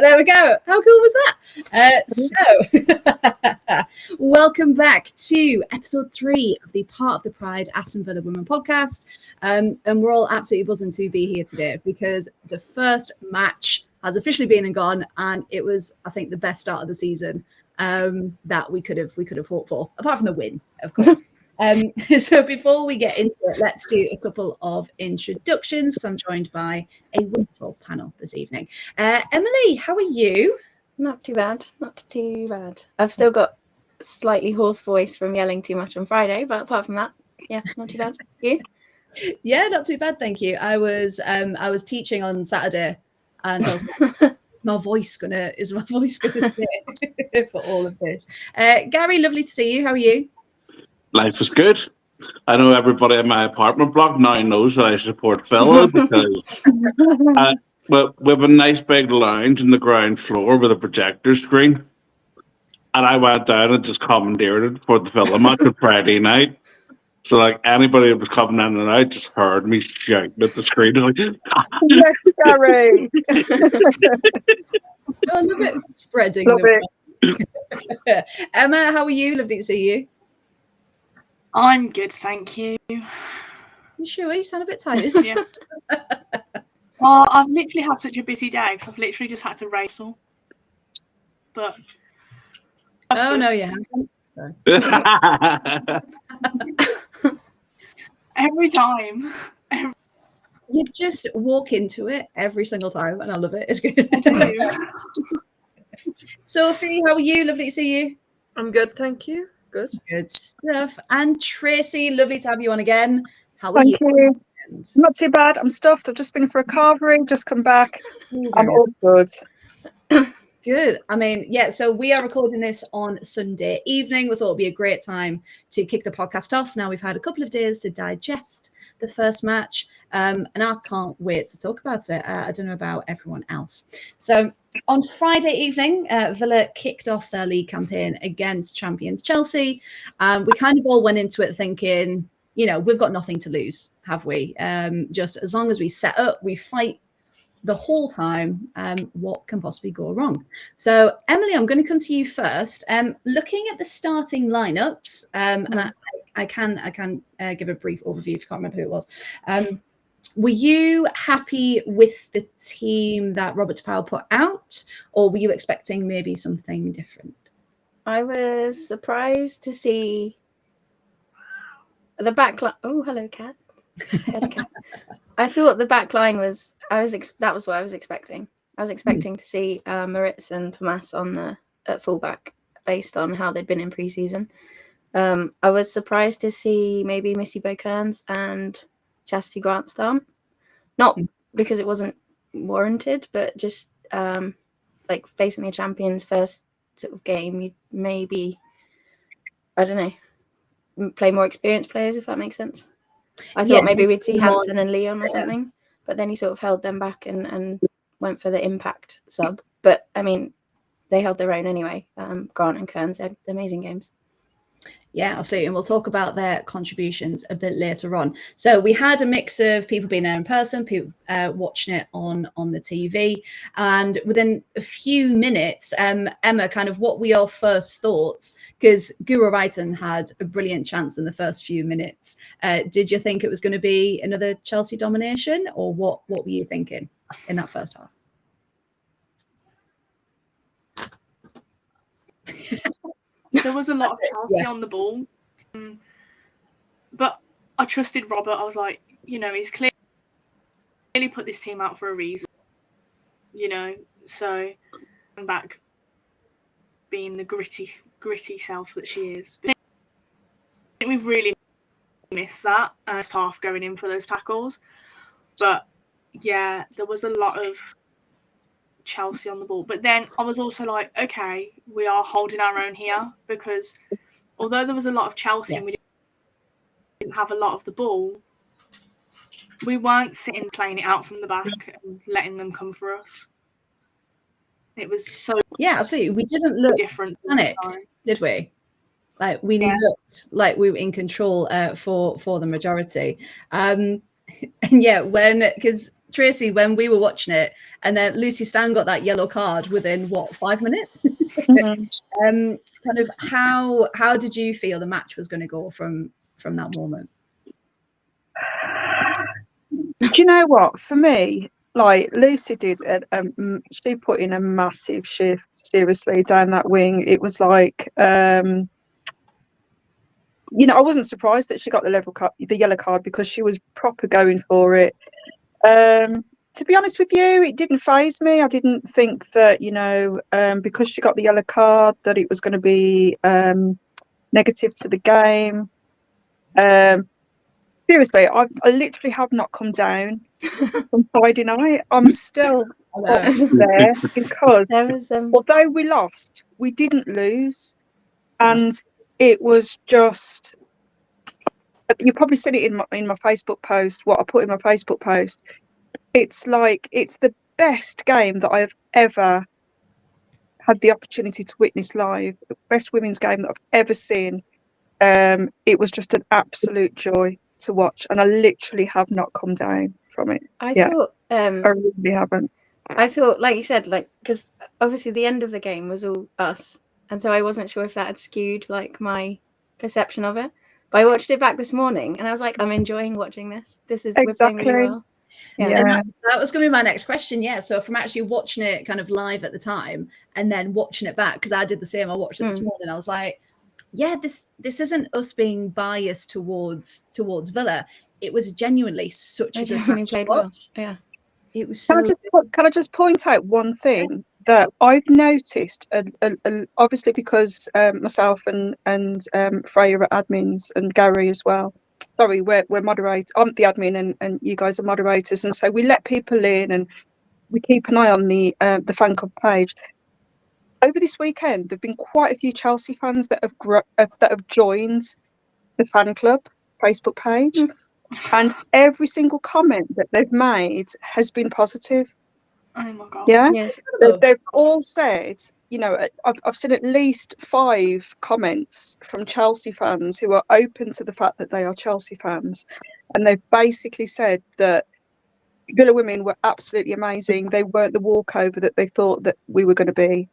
there we go. How cool was that? So, welcome back to episode 3 of the Part of the Pride Aston Villa Women podcast. And we're all absolutely buzzing to be here today because the first match has officially been and gone, and it was, I think, the best start of the season that we could have hoped for, apart from the win, of course. So before we get into it, let's do a couple of introductions because I'm joined by a wonderful panel this evening. Emily, how are you? Not too bad. I've still got a slightly hoarse voice from yelling too much on Friday, but apart from that, yeah, not too bad. You? Yeah, not too bad, thank you. I was teaching on Saturday, and I was like, is my voice gonna stay for all of this? Gary, lovely to see you. How are you? Life is good. I know everybody in my apartment block now knows that I support Villa because well, we have a nice big lounge in the ground floor with a projector screen. And I went down and just commandeered it for the Villa match on Friday night. So, like, anybody that was coming in and out just heard me shouting at the screen. Like, yes, Gary! I love it. Spreading. Love it. Emma, how are you? Lovely to see you. I'm good, thank you. You sure? You sound a bit tired. Yeah. Well, I've literally had such a busy day because I've literally just had to wrestle. But oh no, you haven't. Every time. You just walk into it every single time, and I love it. It's good. Sophie, how are you? Lovely to see you. I'm good, thank you. Good stuff. And Tracey, lovely to have you on again. How are you? Thank you. Not too bad. I'm stuffed. I've just been for a carvery, just come back. I'm all good. Good. I mean, yeah, so we are recording this on Sunday evening. We thought it'd be a great time to kick the podcast off. Now we've had a couple of days to digest the first match, and I can't wait to talk about it. I don't know about everyone else. So on Friday evening, Villa kicked off their league campaign against champions Chelsea. We kind of all went into it thinking, you know, we've got nothing to lose, have we? Just as long as we set up, we fight the whole time, what can possibly go wrong? So, Emily, I'm going to come to you first. Looking at the starting lineups, and I can give a brief overview if you can't remember who it was. Were you happy with the team that Robert de Pauw put out, or were you expecting maybe something different? I was surprised to see the back line. Oh, hello, cat. I thought the back line was. That was what I was expecting. I was expecting to see Maritz and Tomas at fullback based on how they'd been in pre-season. I was surprised to see maybe Missy Kearns and Chastity Grant start. Not because it wasn't warranted, but just like facing the champions first sort of game, you maybe, I don't know, play more experienced players, if that makes sense. I thought maybe we'd see Hansen and Leon or something, but then he sort of held them back and went for the impact sub. But, I mean, they held their own anyway. Grant and Kearns had amazing games. Yeah, absolutely. And we'll talk about their contributions a bit later on. So we had a mix of people being there in person, people watching it on the TV. And within a few minutes, Emma, kind of what were your first thoughts? Because Guro Reiten had a brilliant chance in the first few minutes. Did you think it was going to be another Chelsea domination, or what were you thinking in that first half? There was a lot of Chelsea on the ball. But I trusted Robert. I was like, you know, he's clearly put this team out for a reason. You know, so I'm back being the gritty self that she is. But I think we've really missed that first half going in for those tackles. But yeah, there was a lot of Chelsea on the ball. But then I was also like, okay, we are holding our own here, because although there was a lot of Chelsea and we didn't have a lot of the ball, we weren't sitting playing it out from the back and letting them come for us. It was so absolutely. We didn't look different, panicked, did we? Like we looked like we were in control for the majority. And because Tracey, when we were watching it, and then Lucy Stan got that yellow card within 5 minutes. Mhm. Kind of how did you feel the match was going to go from that moment? Do you know what? For me, like Lucy did, she put in a massive shift. Seriously, down that wing, it was like, I wasn't surprised that she got the yellow card, because she was proper going for it. To be honest with you, it didn't faze me. I didn't think that, because she got the yellow card, that it was going to be negative to the game. Seriously, I literally have not come down from Friday night. I'm still up there, because There was although we lost, we didn't lose. And it was just, you've probably seen it in my Facebook post, what I put in my Facebook post. It's like, it's the best game that I have ever had the opportunity to witness live. The best women's game that I've ever seen. It was just an absolute joy to watch, and I literally have not come down from it. I Yeah. thought I really haven't. I thought, like you said, like, because obviously the end of the game was all us, and so I wasn't sure if that had skewed like my perception of it. But I watched it back this morning, and I was like, I'm enjoying watching this. We're playing really well. Yeah. And that was going to be my next question. Yeah. So from actually watching it kind of live at the time and then watching it back, because I did the same. I watched it this morning. I was like, yeah, this isn't us being biased towards Villa. It was genuinely such a good match. Played well. Yeah. It was so. Can I just point out one thing that I've noticed? Obviously, because myself and Freya are admins, and Gary as well. Sorry, we're moderators. I'm the admin, and you guys are moderators, and so we let people in, and we keep an eye on the fan club page. Over this weekend, there've been quite a few Chelsea fans that have joined the fan club Facebook page, and every single comment that they've made has been positive. Oh my god! Yeah, Yes. they've all said, I've seen at least 5 comments from Chelsea fans who are open to the fact that they are Chelsea fans, and they've basically said that Villa women were absolutely amazing. They weren't the walkover that they thought that we were going to be.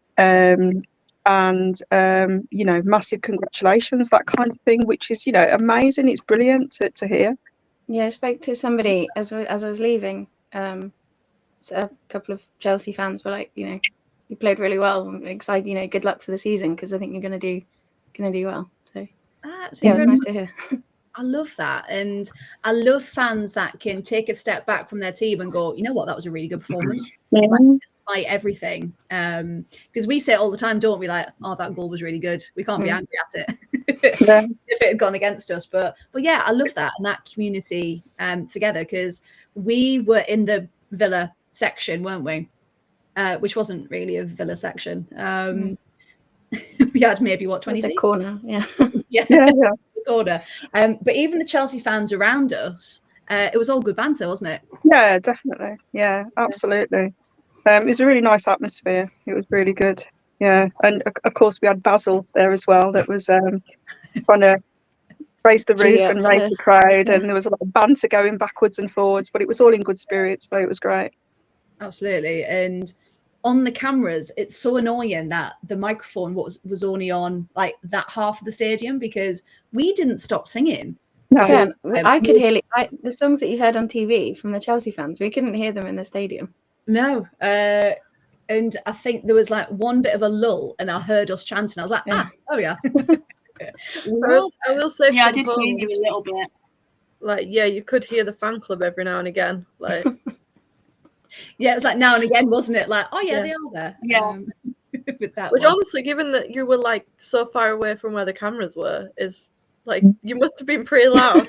Massive congratulations, that kind of thing, which is, amazing. It's brilliant to hear. Yeah, I spoke to somebody as I was leaving. So a couple of Chelsea fans were like, you played really well. I'm excited, good luck for the season, because I think you're going to do well. So it was nice to hear. I love that, and I love fans that can take a step back from their team and go, you know what, that was a really good performance, despite everything. Because we say it all the time, don't we? Like, oh, that goal was really good. We can't be angry at it if it had gone against us. But yeah, I love that, and that community together, because we were in the Villa section, weren't we? Which wasn't really a Villa section. We had maybe 20 seats? A corner, yeah. Corner. But even the Chelsea fans around us, it was all good banter, wasn't it? Yeah, definitely. Yeah, absolutely. It was a really nice atmosphere. It was really good. Yeah, and of course we had Basil there as well. That was trying to raise the roof and raise the crowd, and there was a lot of banter going backwards and forwards, but it was all in good spirits, so it was great. Absolutely. And on the cameras, it's so annoying that the microphone was only on like that half of the stadium, because we didn't stop singing. No. Yeah, I could hear the songs that you heard on TV from the Chelsea fans. We couldn't hear them in the stadium. No. And I think there was like one bit of a lull, and I heard us chanting. I was like, oh yeah. I will say, yeah, I did hear you a little bit. Like, yeah, you could hear the fan club every now and again. Like, yeah, it was like now and again, wasn't it? Like, oh yeah, they are there. Yeah. With that which one. honestly, given that you were like so far away from where the cameras were, is like, you must have been pretty loud,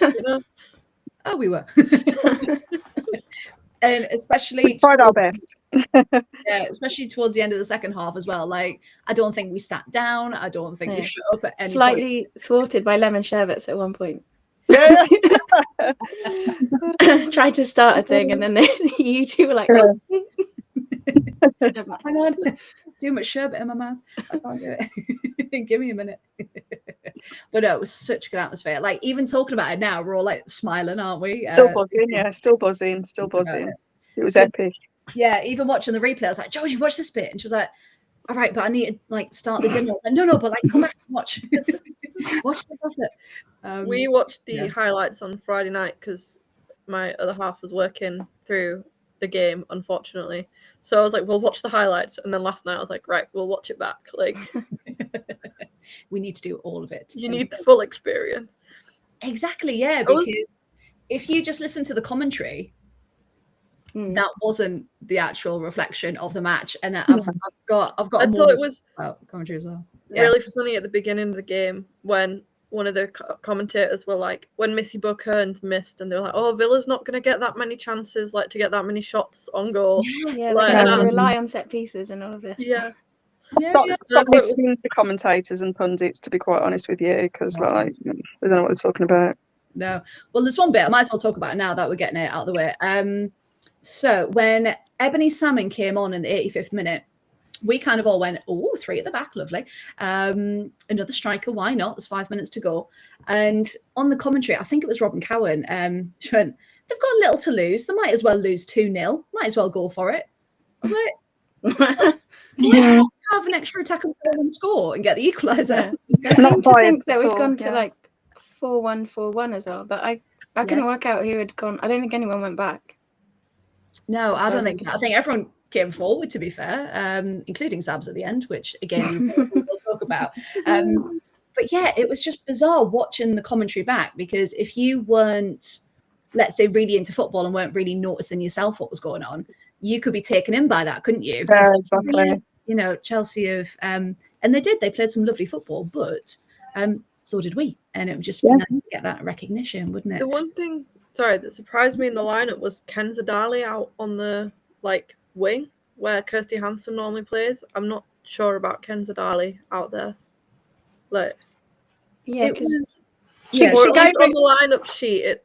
Oh, we were. And especially we tried our best. Yeah, especially towards the end of the second half as well. Like, I don't think we sat down. I don't think we shut up at any Slightly thwarted by lemon sherbets at one point. Yeah. Tried to start a thing, and then you two were like, oh. Hang on, too much sherbet in my mouth. I can't do it. Give me a minute. But no, it was such a good atmosphere. Like, even talking about it now, we're all like smiling, aren't we? Still buzzing, yeah. Still buzzing. It was epic. Yeah, even watching the replay, I was like, Georgie, watch this bit. And she was like, all right, but I need to like start the dinner. I was like, no, but like come back and watch. Watch this after. We watched the highlights on Friday night because my other half was working through the game, unfortunately. So I was like, we'll watch the highlights. And then last night I was like, right, we'll watch it back. Like, we need to do all of it. You need the full experience. Exactly, yeah, because if you just listen to the commentary, that wasn't the actual reflection of the match. And I've got I thought it was commentary as well. Really funny at the beginning of the game when one of the commentators were like, when Missy Buckhearns missed, and they were like, oh, Villa's not going to get that many chances, like, to get that many shots on goal. Yeah, like, they have to rely on set pieces and all of this. Yeah. Stop listening to commentators and pundits, to be quite honest with you, because like they don't know what they're talking about. No. Well, there's one bit I might as well talk about it now that we're getting it out of the way. So when Ebony Salmon came on in the 85th minute, we kind of all went, oh, 3 at the back, lovely. Another striker, why not? There's 5 minutes to go. And on the commentary, I think it was Robin Cowan, she went, they've got little to lose. They might as well lose 2-0. Might as well go for it. I was like, yeah, have an extra attack and score and get the equaliser. I seem to think that we've gone to like 4-1, 4-1 as well. But I couldn't work out who had gone. I don't think anyone went back. No, I don't think so. I think everyone came forward, to be fair, including Sabs at the end, which again we'll talk about. But yeah, it was just bizarre watching the commentary back, because if you weren't, let's say, really into football and weren't really noticing yourself what was going on, you could be taken in by that, couldn't you? Yeah, exactly. You know, Chelsea have, and they played some lovely football, but so did we, and it would just be nice to get that recognition, wouldn't it? The one thing, that surprised me in the lineup was Kenza Dali out on the wing where Kirsty Hansen normally plays. I'm not sure about Kenza Dali out there. Yeah, because on the lineup sheet,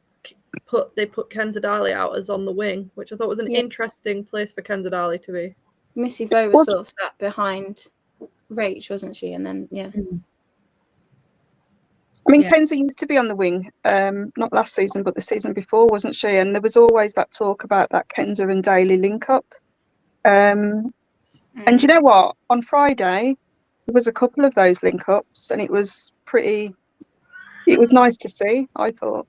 they put Kenza Dali out as on the wing, which I thought was an interesting place for Kenza Dali to be. Missy Bow was sort of sat behind Rach, wasn't she? And then I mean, Kenza used to be on the wing, not last season, but the season before, wasn't she? And there was always that talk about that Kenza and Daly link up. And you know what? On Friday, there was a couple of those link ups, and it was nice to see, I thought.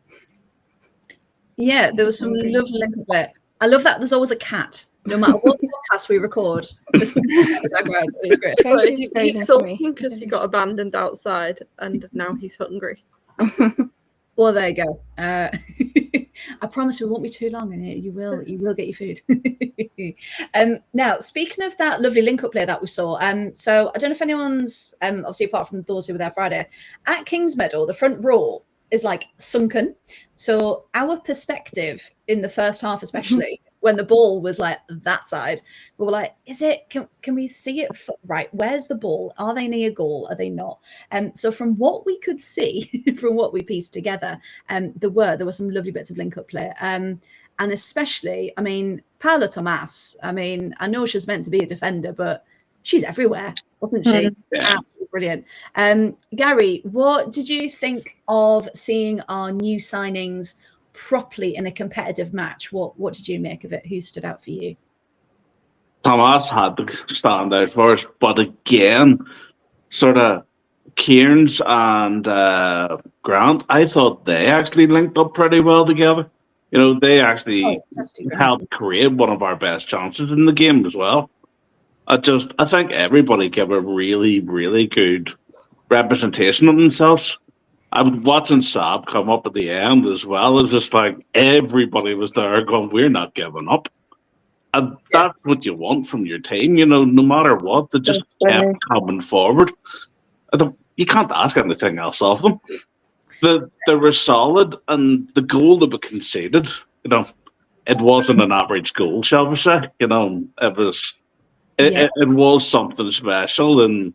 Yeah, there was some lovely link up there. I love that there's always a cat, no matter what podcast we record. It's great. He's sulking because he got abandoned outside and now he's hungry. Well, there you go. I promise we won't be too long in it. You will get your food. Now, speaking of that lovely link-up play that we saw, so I don't know if anyone's, obviously apart from those who were there Friday, at Kingsmeadow, the front row is like sunken. So our perspective in the first half, especially when the ball was like that side, we were like, can we see it? Right, where's the ball? Are they near goal? Are they not? So from what we could see, from what we pieced together, there were some lovely bits of link-up play. And especially, I mean, Paula Tomas, I mean, I know she's meant to be a defender, but she's everywhere, wasn't she? Yeah. Absolutely brilliant. Gary, what did you think of seeing our new signings properly in a competitive match? What did you make of it? Who stood out for you? Thomas had to stand out first, but again, sort of Cairns and Grant, I thought they actually linked up pretty well together. You know, they actually helped create one of our best chances in the game as well. I think everybody gave a really, really good representation of themselves. I was watching Sab come up at the end as well. It was just like everybody was there going, we're not giving up. And that's what you want from your team, you know, no matter what. They just kept coming forward. You can't ask anything else of them. They were solid, and the goal that we conceded, you know, it wasn't an average goal, shall we say. You know, it was something special, and,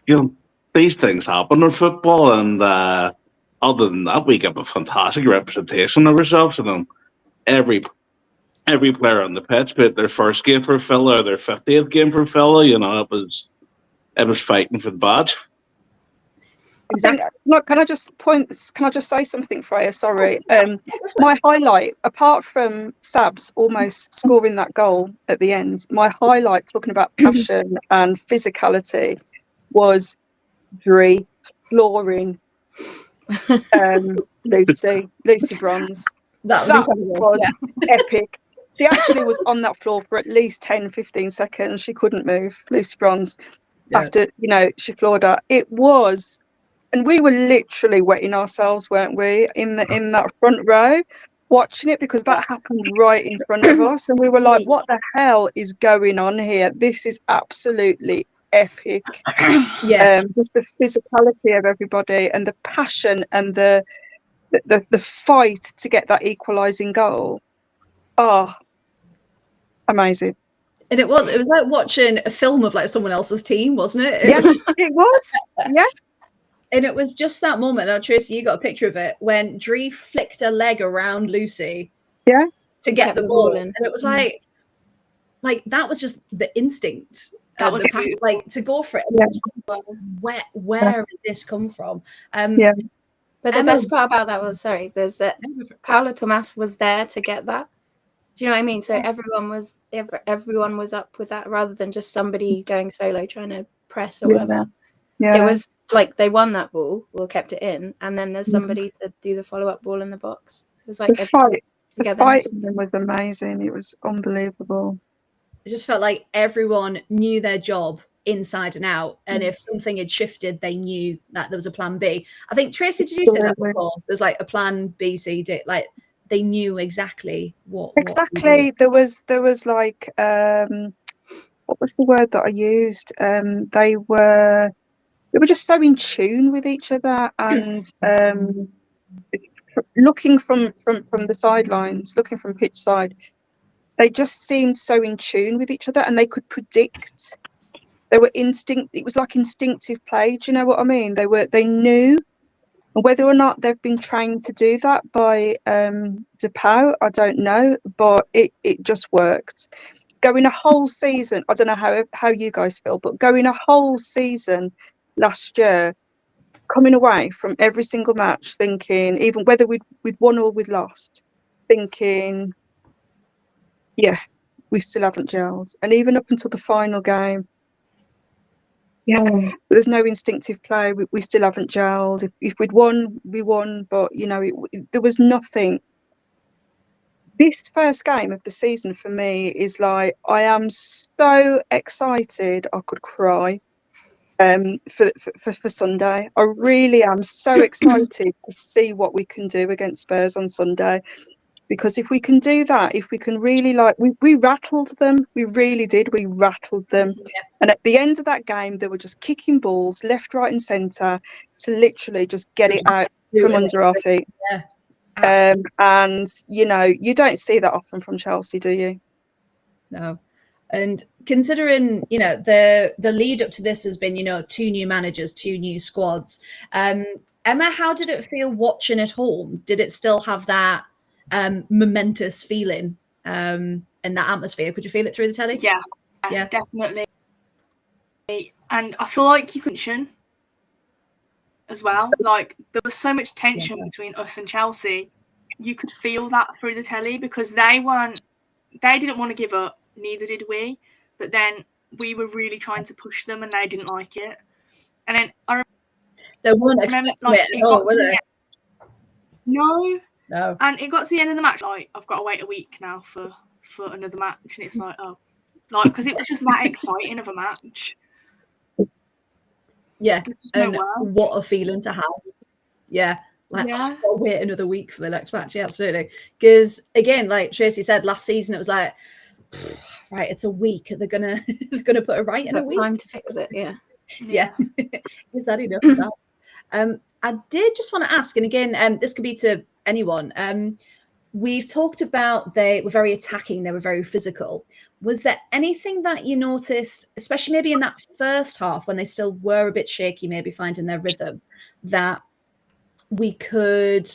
you know, these things happen in football, and other than that, we give a fantastic representation of ourselves. And every player on the pitch, but their first game for Villa or their 50th game for Villa, you know, it was fighting for the badge. Exactly. Can I just say something, Freya? Sorry. My highlight, apart from Sabs almost scoring that goal at the end, my highlight, talking about passion and physicality, was Dree flooring Lucy Bronze. That was incredible. Was epic. She actually was on that floor for at least 10-15 seconds. She couldn't move, Lucy Bronze, after she floored her. It was, and we were literally wetting ourselves, weren't we, in that front row watching it, because that happened right in front of us, and we were like, what the hell is going on here? This is absolutely epic. Just the physicality of everybody and the passion and the fight to get that equalising goal. Oh, amazing. And it was like watching a film of like someone else's team, wasn't it? It was. Yeah. And it was just that moment. Now, Tracey, you got a picture of it when Dree flicked her leg around Lucy. Yeah. To get the ball. And it was like that was just the instinct. That was like to go for it. Yeah. Where has this come from? Yeah. But the best part about that was, there's that Paula Tomas was there to get that. Do you know what I mean? So everyone was up with that, rather than just somebody going solo trying to press or whatever. Yeah. It was like they won that ball, or kept it in, and then there's somebody to do the follow-up ball in the box. It was like the fight was amazing. It was unbelievable. It just felt like everyone knew their job inside and out, and if something had shifted, they knew that there was a plan B. I think, Tracey, did you say that before? There's like a plan B, C, D, like they knew exactly what there was like what was the word that I used? They were just so in tune with each other, and looking from the sidelines, looking from pitch side, they just seemed so in tune with each other, and they could predict. They were it was like instinctive play. Do you know what I mean? They knew. Whether or not they've been trained to do that by de Pauw, I don't know, but it just worked. Going a whole season, I don't know how you guys feel, but going a whole season last year, coming away from every single match thinking, even whether we'd won or we'd lost, thinking, yeah, we still haven't gelled. And even up until the final game, there's no instinctive play. We still haven't gelled. If we'd won, we won. But, there was nothing. This first game of the season for me is like, I am so excited I could cry for Sunday. I really am so excited to see what we can do against Spurs on Sunday. Because if we can do that, if we can really we rattled them, we really did. We rattled them. Yeah. And at the end of that game, they were just kicking balls left, right and centre to literally just get it out from under our feet. Yeah. And, you don't see that often from Chelsea, do you? No. And considering, the lead up to this has been, 2 new managers, 2 new squads. Emma, how did it feel watching at home? Did it still have that momentous feeling and that atmosphere? Could you feel it through the telly? Yeah, definitely. And I feel like you couldn't as well. Like there was so much tension between us and Chelsea. You could feel that through the telly, because they didn't want to give up, neither did we. But then we were really trying to push them, and they didn't like it. And then they weren't expecting it at all, were they? No. No. And it got to the end of the match, like, I've got to wait a week now for another match. And it's like, because it was just that exciting of a match. Yeah. And what a feeling to have. Yeah. I've got to wait another week for the next match. Yeah, absolutely. Because, again, like Tracey said, last season it was like, right, it's a week. They're gonna put it right in a week. Time to fix it, Yeah. Is that enough time? I did just want to ask, and again, this could be to anyone. We've talked about they were very attacking, they were very physical. Was there anything that you noticed, especially maybe in that first half when they still were a bit shaky, maybe finding their rhythm, that we could,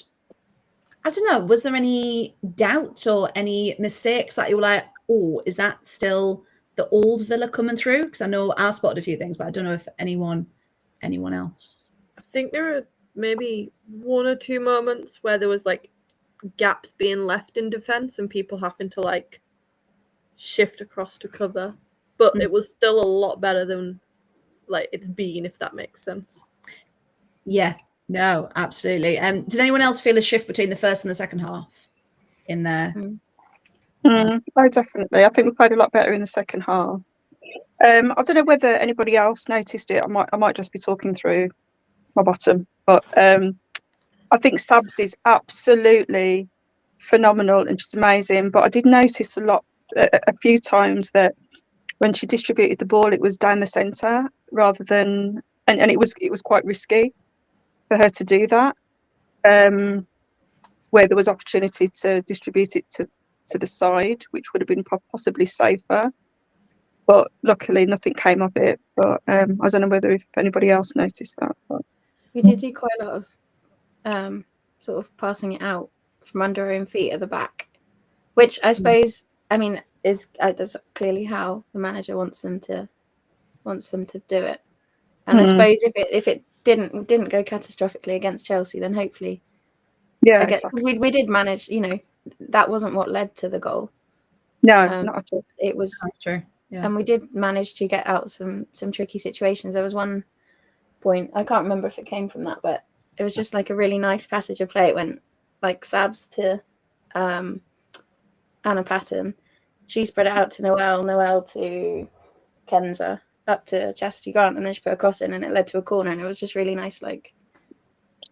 I don't know, was there any doubt or any mistakes that you were like, oh, is that still the old Villa coming through? Because I know I spotted a few things, but I don't know if anyone else. I think there are maybe 1 or 2 moments where there was like gaps being left in defense and people having to like shift across to cover, but it was still a lot better than like it's been, if that makes sense. Yeah, no, absolutely. Did anyone else feel a shift between the first and the second half in there? Oh, definitely. I think we played a lot better in the second half. I don't know whether anybody else noticed it. I might just be talking through my bottom, but I think Sabs is absolutely phenomenal and just amazing. But I did notice a few times that when she distributed the ball, it was down the centre rather than, and it was quite risky for her to do that. Where there was opportunity to distribute it to the side, which would have been possibly safer. But luckily, nothing came of it. But I don't know whether if anybody else noticed that. But. We did do quite a lot of sort of passing it out from under our own feet at the back, which I suppose, I mean, that's clearly how the manager wants them to do it. And I suppose if it didn't go catastrophically against Chelsea, then hopefully, I guess, exactly. we did manage. You know, that wasn't what led to the goal. No, not at all. It was. That's true. Yeah. And we did manage to get out some tricky situations. There was one point, I can't remember if it came from that, but it was just like a really nice passage of play. It went like Sabs to Anna Patton. She spread it out to Noelle to Kenza, up to Chastity Grant, and then she put a cross in and it led to a corner, and it was just really nice, like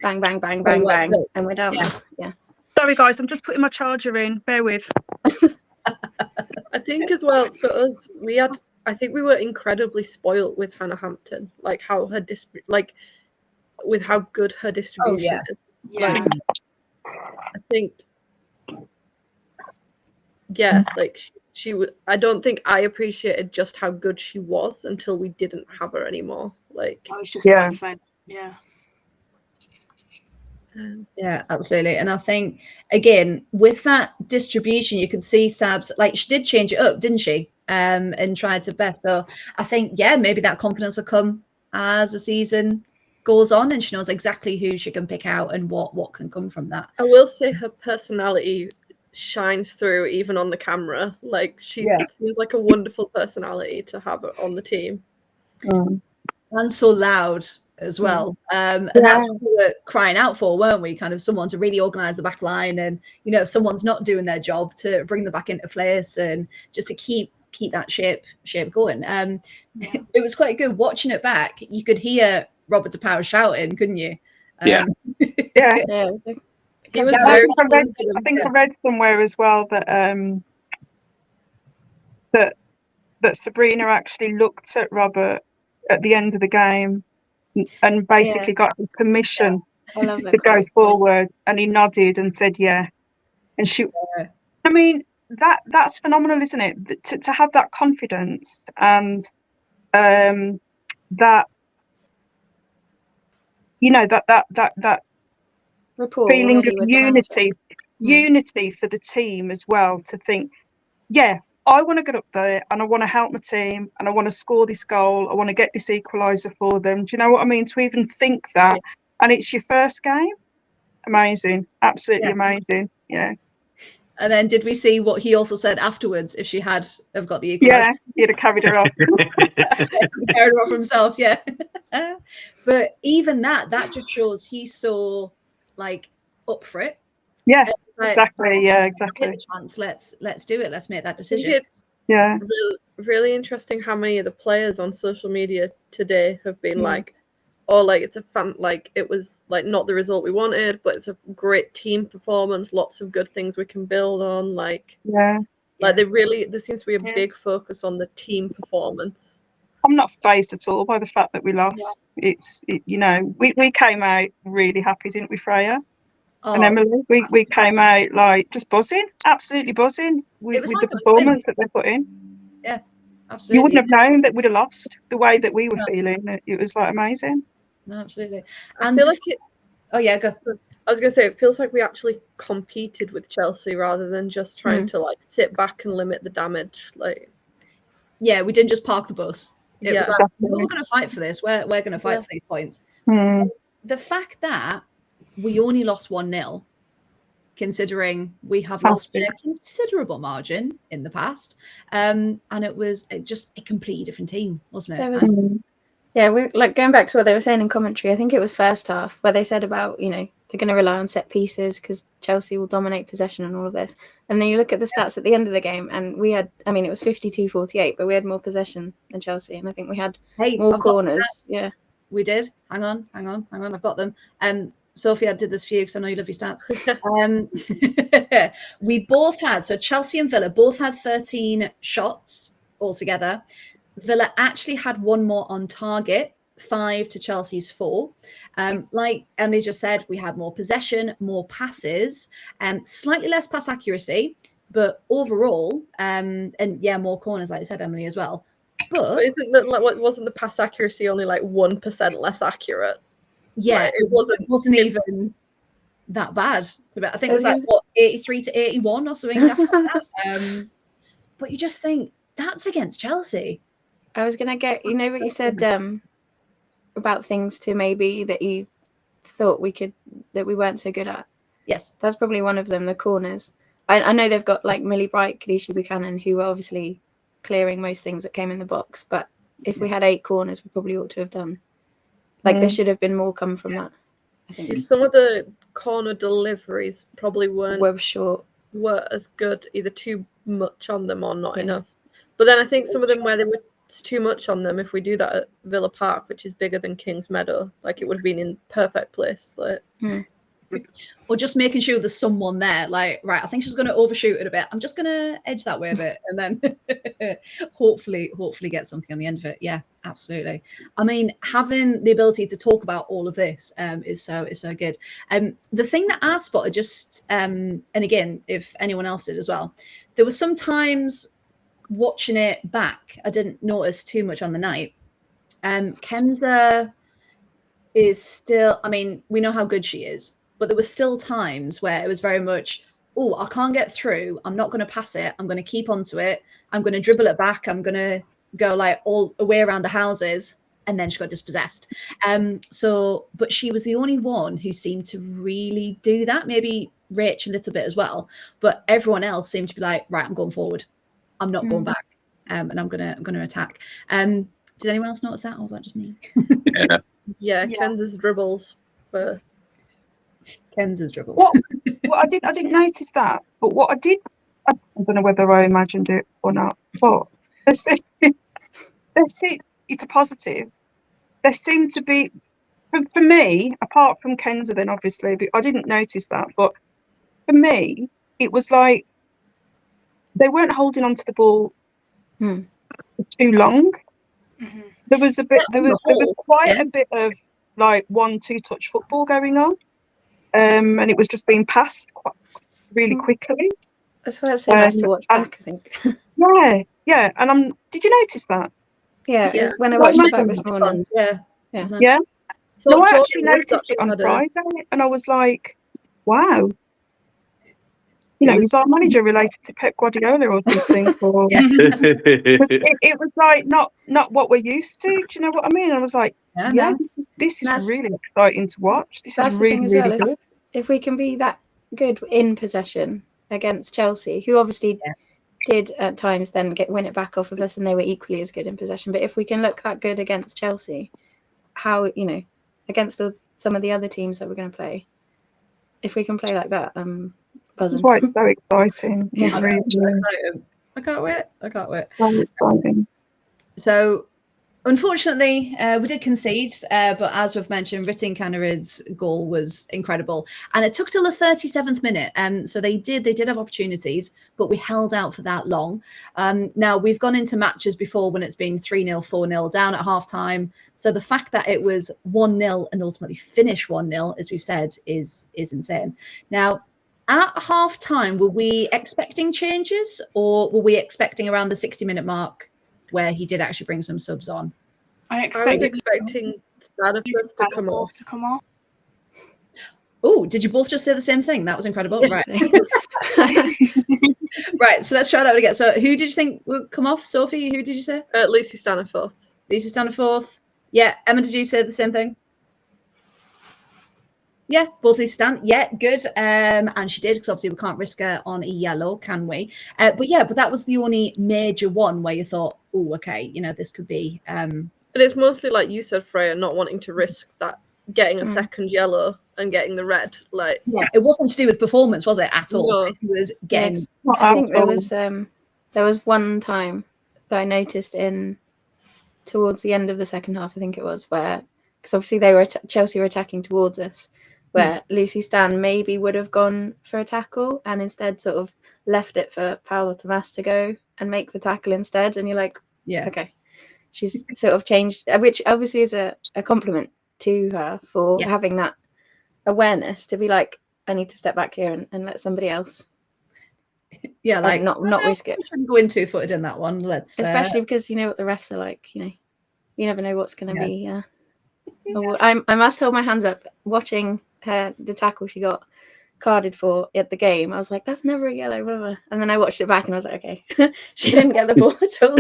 bang, bang, bang, bang, bang, and we're down. Yeah. Sorry guys, I'm just putting my charger in. Bear with. I think as well for us, I think we were incredibly spoilt with Hannah Hampton, like how her with how good her distribution is. Yeah. Like, I think, like she would. I don't think I appreciated just how good she was until we didn't have her anymore. Like, I was just about to say, yeah. Yeah, absolutely. And I think, again, with that distribution, you can see Sabs, like she did change it up, didn't she? And tried to bet. So I think, maybe that confidence will come as the season goes on and she knows exactly who she can pick out and what can come from that. I will say her personality shines through even on the camera. Like she seems like a wonderful personality to have on the team. And so loud as well. And that's what we were crying out for, weren't we? Kind of someone to really organise the back line and, if someone's not doing their job, to bring them back into place and just to keep that shape going. It was quite good watching it back. You could hear Robert de Pauw shouting, couldn't you? Yeah. He was I think I read somewhere as well that that Sabrina actually looked at Robert at the end of the game and basically got his permission to go forward, and he nodded and said and she I mean that's phenomenal, isn't it, to have that confidence and that that rapport, feeling of unity for the team as well, to think I want to get up there and I want to help my team and I want to score this goal. I want to get this equaliser for them. Do you know what I mean? To even think that, and it's your first game. Amazing. Absolutely amazing. Yeah. And then did we see what he also said afterwards if she had have got the equaliser? Yeah, he'd have carried her off. Carried her off himself, But even that just shows he's so like up for it. Yeah. Like, exactly. Yeah, exactly. Get the chance. Let's do it. Let's make that decision. It's really interesting how many of the players on social media today have been like, "Oh, like it's a fun, like it was like not the result we wanted, but it's a great team performance. Lots of good things we can build on." Like, there seems to be a big focus on the team performance. I'm not fazed at all by the fact that we lost. We came out really happy, didn't we, Freya? And Emily, we came out like just buzzing, absolutely buzzing with the performance that they put in. Yeah, absolutely. You wouldn't have known that we'd have lost the way that we were feeling. It was like amazing. No, absolutely. I feel like it. Oh yeah, go. I was gonna say it feels like we actually competed with Chelsea rather than just trying to like sit back and limit the damage. Like, we didn't just park the bus. It was like, exactly. we're going to fight for this. We're going to fight for these points. the fact that we only lost 1-0, considering we have lost a considerable margin in the past, and it was just a completely different team, wasn't it? Yeah, we're like going back to what they were saying in commentary. I think it was first half where they said about, they're going to rely on set pieces because Chelsea will dominate possession and all of this. And then you look at the stats at the end of the game, and we had, it was 52-48, but we had more possession than Chelsea, and I think we had more corners. Yeah, we did. Hang on. I've got them. Sophie, I did this for you because I know you love your stats. We both had, so Chelsea and Villa both had 13 shots altogether. Villa actually had one more on target, 5 to Chelsea's 4. Like Emily just said, we had more possession, more passes, slightly less pass accuracy, but overall, more corners, like you said, Emily, as well. But isn't that wasn't the pass accuracy only like 1% less accurate? Yeah, it wasn't even that bad. I think it was like 83 to 81 or something. But you just think that's against Chelsea. I was gonna get, what you said about things to maybe that you thought that we weren't so good at. Yes, that's probably one of them. The corners. I know they've got like Millie Bright, Kadeshi Buchanan, who were obviously clearing most things that came in the box. But if we had 8 corners, we probably ought to have done. There should have been more come from that. I think some of the corner deliveries probably weren't as good, either too much on them or not enough. But then I think some of them where they were too much on them, if we do that at Villa Park, which is bigger than Kingsmeadow, it would have been in perfect place. Or just making sure there's someone there, right, I think she's going to overshoot it a bit. I'm just going to edge that way a bit and then hopefully get something on the end of it. Yeah, absolutely. Having the ability to talk about all of this is so good. The thing that I spotted just, and again, if anyone else did as well, there were some times watching it back, I didn't notice too much on the night. Kenza is still, we know how good she is, but there were still times where it was very much, I can't get through. I'm not going to pass it. I'm going to keep onto it. I'm going to dribble it back. I'm going to go all the way around the houses. And then she got dispossessed. But she was the only one who seemed to really do that. Maybe Rach a little bit as well. But everyone else seemed to be like, right, I'm going forward. I'm not going back. And I'm gonna attack. Did anyone else notice that? Or was that just me? Yeah, Kenza's dribbles were Kenza's dribbles. What I didn't notice that, but what I did, I don't know whether I imagined it or not, but it's a positive. There seemed to be, for me, apart from Kenza then obviously, but I didn't notice that, but for me, it was like they weren't holding onto the ball for too long. Mm-hmm. There was quite a bit of 1-2 touch football going on. And it was just being passed really quickly. That's why it's so nice to watch back, I think. Yeah. And did you notice that? Yeah. When I watched it back this morning. Yeah. No, I actually noticed it on Friday, and I was like, wow. Is our manager related to Pep Guardiola or something? Or it was not what we're used to. Do you know what I mean? I was like, this is really exciting to watch. This is really good. If we can be that good in possession against Chelsea, who obviously did at times then win it back off of us, and they were equally as good in possession. But if we can look that good against Chelsea, how against some of the other teams that we're going to play, if we can play like that, buzzing. It's quite so exciting. Yeah, really excited. I can't wait. So exciting. So, unfortunately, we did concede, but as we've mentioned, Ritin Kanarid's goal was incredible, and it took till the 37th minute. So they did have opportunities, but we held out for that long. Now we've gone into matches before when it's been 3-0, 4-0 down at half time. So the fact that it was 1-0 and ultimately finished 1-0, as we've said, is insane. Now, at half time, were we expecting changes, or were we expecting around the 60-minute mark where he did actually bring some subs on? I was expecting Staniforth to come off. Oh, did you both just say the same thing? That was incredible. Right. Right, so let's try that one again. So who did you think would come off? Sophie, who did you say? Lucy Staniforth. Lucy Staniforth. Yeah, Emma, did you say the same thing? Yeah, both these stand. Yeah, good. And she did, because obviously we can't risk her on a yellow, can we? But that was the only major one where you thought, oh, okay, this could be. And it's mostly like you said, Freya, not wanting to risk that getting a second yellow and getting the red. Like, yeah, it wasn't to do with performance, was it at all? No. It was getting. Yes. I think there was one time that I noticed towards the end of the second half, I think it was, where, because obviously Chelsea were attacking towards us, where Lucy Stan maybe would have gone for a tackle and instead sort of left it for Paola Tomas to go and make the tackle instead. And you're like, yeah, okay. She's sort of changed, which obviously is a compliment to her for having that awareness to be like, I need to step back here and let somebody else. Yeah, like not risk it. We shouldn't go in 2-footed in that one. Especially because you know what the refs are like. You never know what's going to be. I must hold my hands up. Watching the tackle she got carded for at the game, I was like, that's never a yellow, blah, blah. And then I watched it back and I was like, okay, she didn't get the ball at all.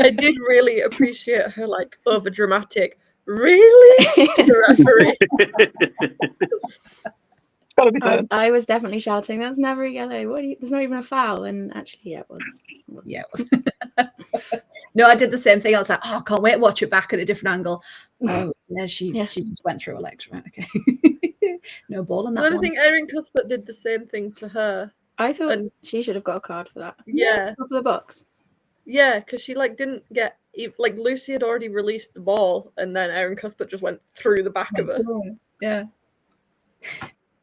I did really appreciate her like over dramatic. Really? To the referee. Gotta be done. I was definitely shouting, that's never a yellow. There's not even a foul. And actually, yeah, it was. Yeah, it was. No, I did the same thing. I was like, oh, I can't wait to watch it back at a different angle. Oh, yeah, she just went through her legs, right? Okay. No ball in that one. I think Erin Cuthbert did the same thing to her. I thought she should have got a card for that. Yeah. Top of the box. Yeah, because she didn't get, Lucy had already released the ball and then Erin Cuthbert just went through the back of her. Yeah.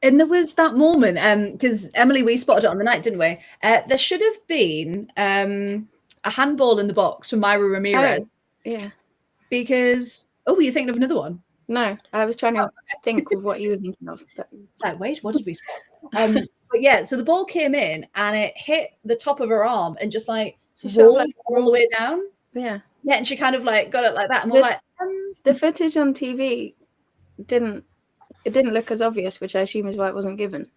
And there was that moment, because Emily, we spotted it on the night, didn't we? There should have been a handball in the box from Myra Ramirez. Oh, yeah. Because, were you thinking of another one? No, I was trying to think of what you were thinking of. But... It's like, wait, what did we spot? But yeah, so the ball came in and it hit the top of her arm and just like rolled all the way down. Yeah. Yeah, and she kind of like got it like that. And we're like, the footage on TV didn't look as obvious, which I assume is why it wasn't given.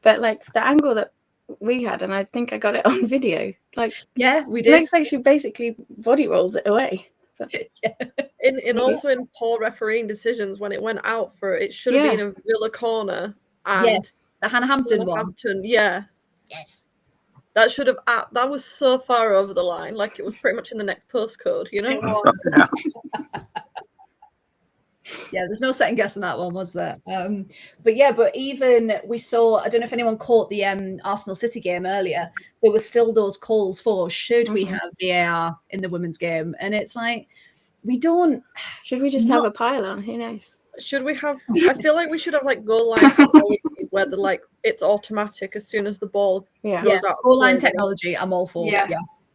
But like the angle that we had, and I think I got it on video. Like, yeah, we did. It looks like she basically body rolls it away. But, also in poor refereeing decisions, when it went out for it should have been a Villa corner. And yes, the Hannah Hampton one. Yeah. Yes. That should have. That was so far over the line. Like it was pretty much in the next postcode. Yeah, there's no second guessing that one, was there? But even we saw, I don't know if anyone caught the Arsenal City game earlier, there were still those calls for, should we have VAR in the women's game? And it's like, we don't. Should we just have a pylon? Who knows? Should we have, I feel like we should have like goal line technology where it's automatic as soon as the ball goes out. Goal line technology, I'm all for. Yeah,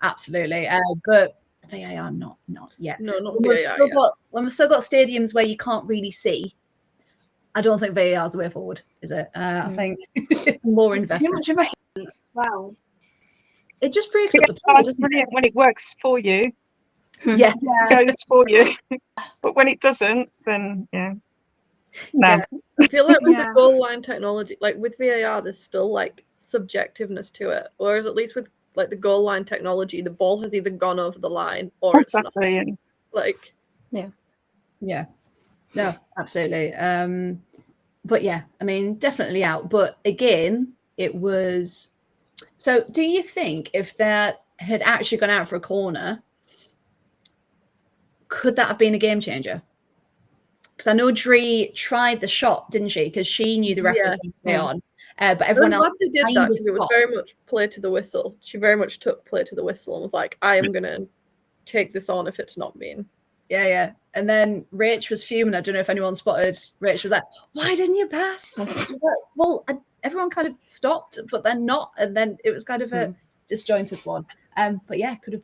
absolutely. But VAR, not yet. No, not when VAR. When we've still got stadiums where you can't really see, I don't think VAR is the way forward, is it? I think more investment. Too much of a hint. Wow. It just breaks up the play. It's brilliant when it works for you. Yeah. It goes for you. But when it doesn't, then no. Yeah. I feel like with the goal line technology, like with VAR, there's still like subjectiveness to it. Whereas at least with like the goal line technology, the ball has either gone over the line or it's not. Like, yeah, no, absolutely. But yeah, I mean, definitely out. But again, it was. So, do you think if that had actually gone out for a corner, could that have been a game changer? Because I know Dree tried the shot, didn't she? Because she knew the referee was play on. But everyone else did that because it was very much play to the whistle. She very much took play to the whistle and was like, I am going to take this on if it's not been. Yeah. And then Rach was fuming. I don't know if anyone spotted. Rach was like, why didn't you pass? She was like, well, everyone kind of stopped, but then not. And then it was kind of a disjointed one. But yeah, could have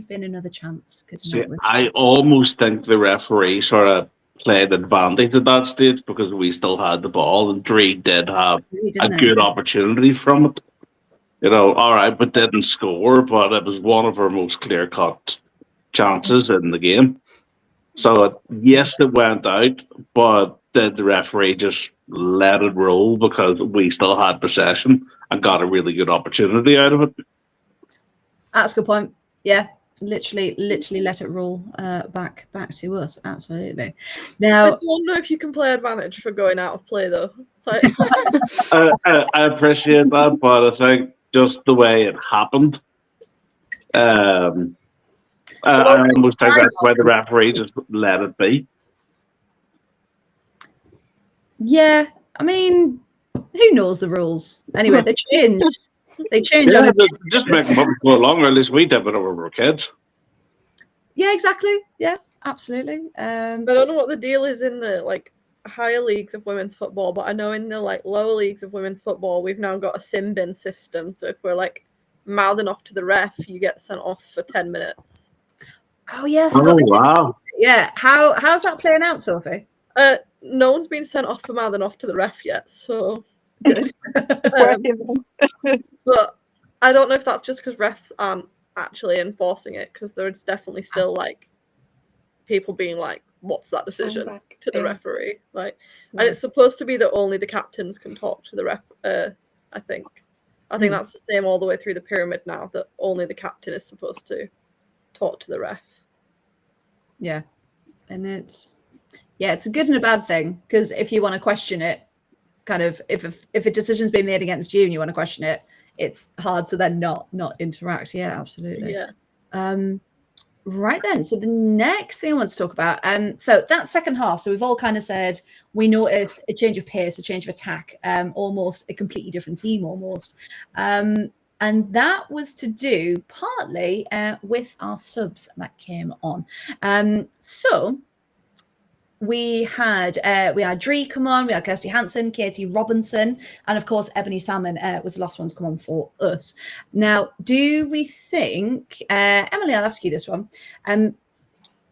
been another chance. See, I almost think the referee sort of played advantage at that stage because we still had the ball and Dree did have a good opportunity from it. All right, but didn't score, but it was one of our most clear-cut chances in the game. So, yes, it went out, but did the referee just let it roll because we still had possession and got a really good opportunity out of it? That's a good point. Yeah. Literally let it roll back to us. Absolutely. I Now, don't know if you can play advantage for going out of play though. Like, I appreciate that, but I think just the way it happened, I almost think that's why the referee just let it be. yeah, I mean, who knows the rules? Anyway, they changed. They changed on Yeah, it. just make them up and go along, or at least we did it when we were kids. Yeah, exactly. Yeah, absolutely. I don't know what the deal is in the like higher leagues of women's football, but I know in the like lower leagues of women's football, we've now got a sin bin system. So if we're like mouthing off to the ref, you get sent off for 10 minutes. Oh yeah, I Oh, forgot they did. wow. Yeah. How's that playing out, Sophie? No one's been sent off for mouthing off to the ref yet, so Good. but I don't know if that's just because refs aren't actually enforcing it, because there's definitely still like people being like, what's that decision to the referee? Like, and it's supposed to be that only the captains can talk to the ref. I think that's the same all the way through the pyramid now, that only the captain is supposed to talk to the ref. Yeah. And it's a good and a bad thing, because if you want to question it, kind of if a decision's been made against you and you want to question it, it's hard to then not interact. Yeah, absolutely. Yeah. Right then, so the next thing I want to talk about, so that second half, so we've all kind of said we noticed a change of pace, a change of attack, almost a completely different team almost. And that was to do partly with our subs that came on. So we had Dree come on, we had Kirsty Hansen, Katie Robinson, and of course Ebony Salmon was the last one to come on for us. Now, do we think, Emily, I'll ask you this one,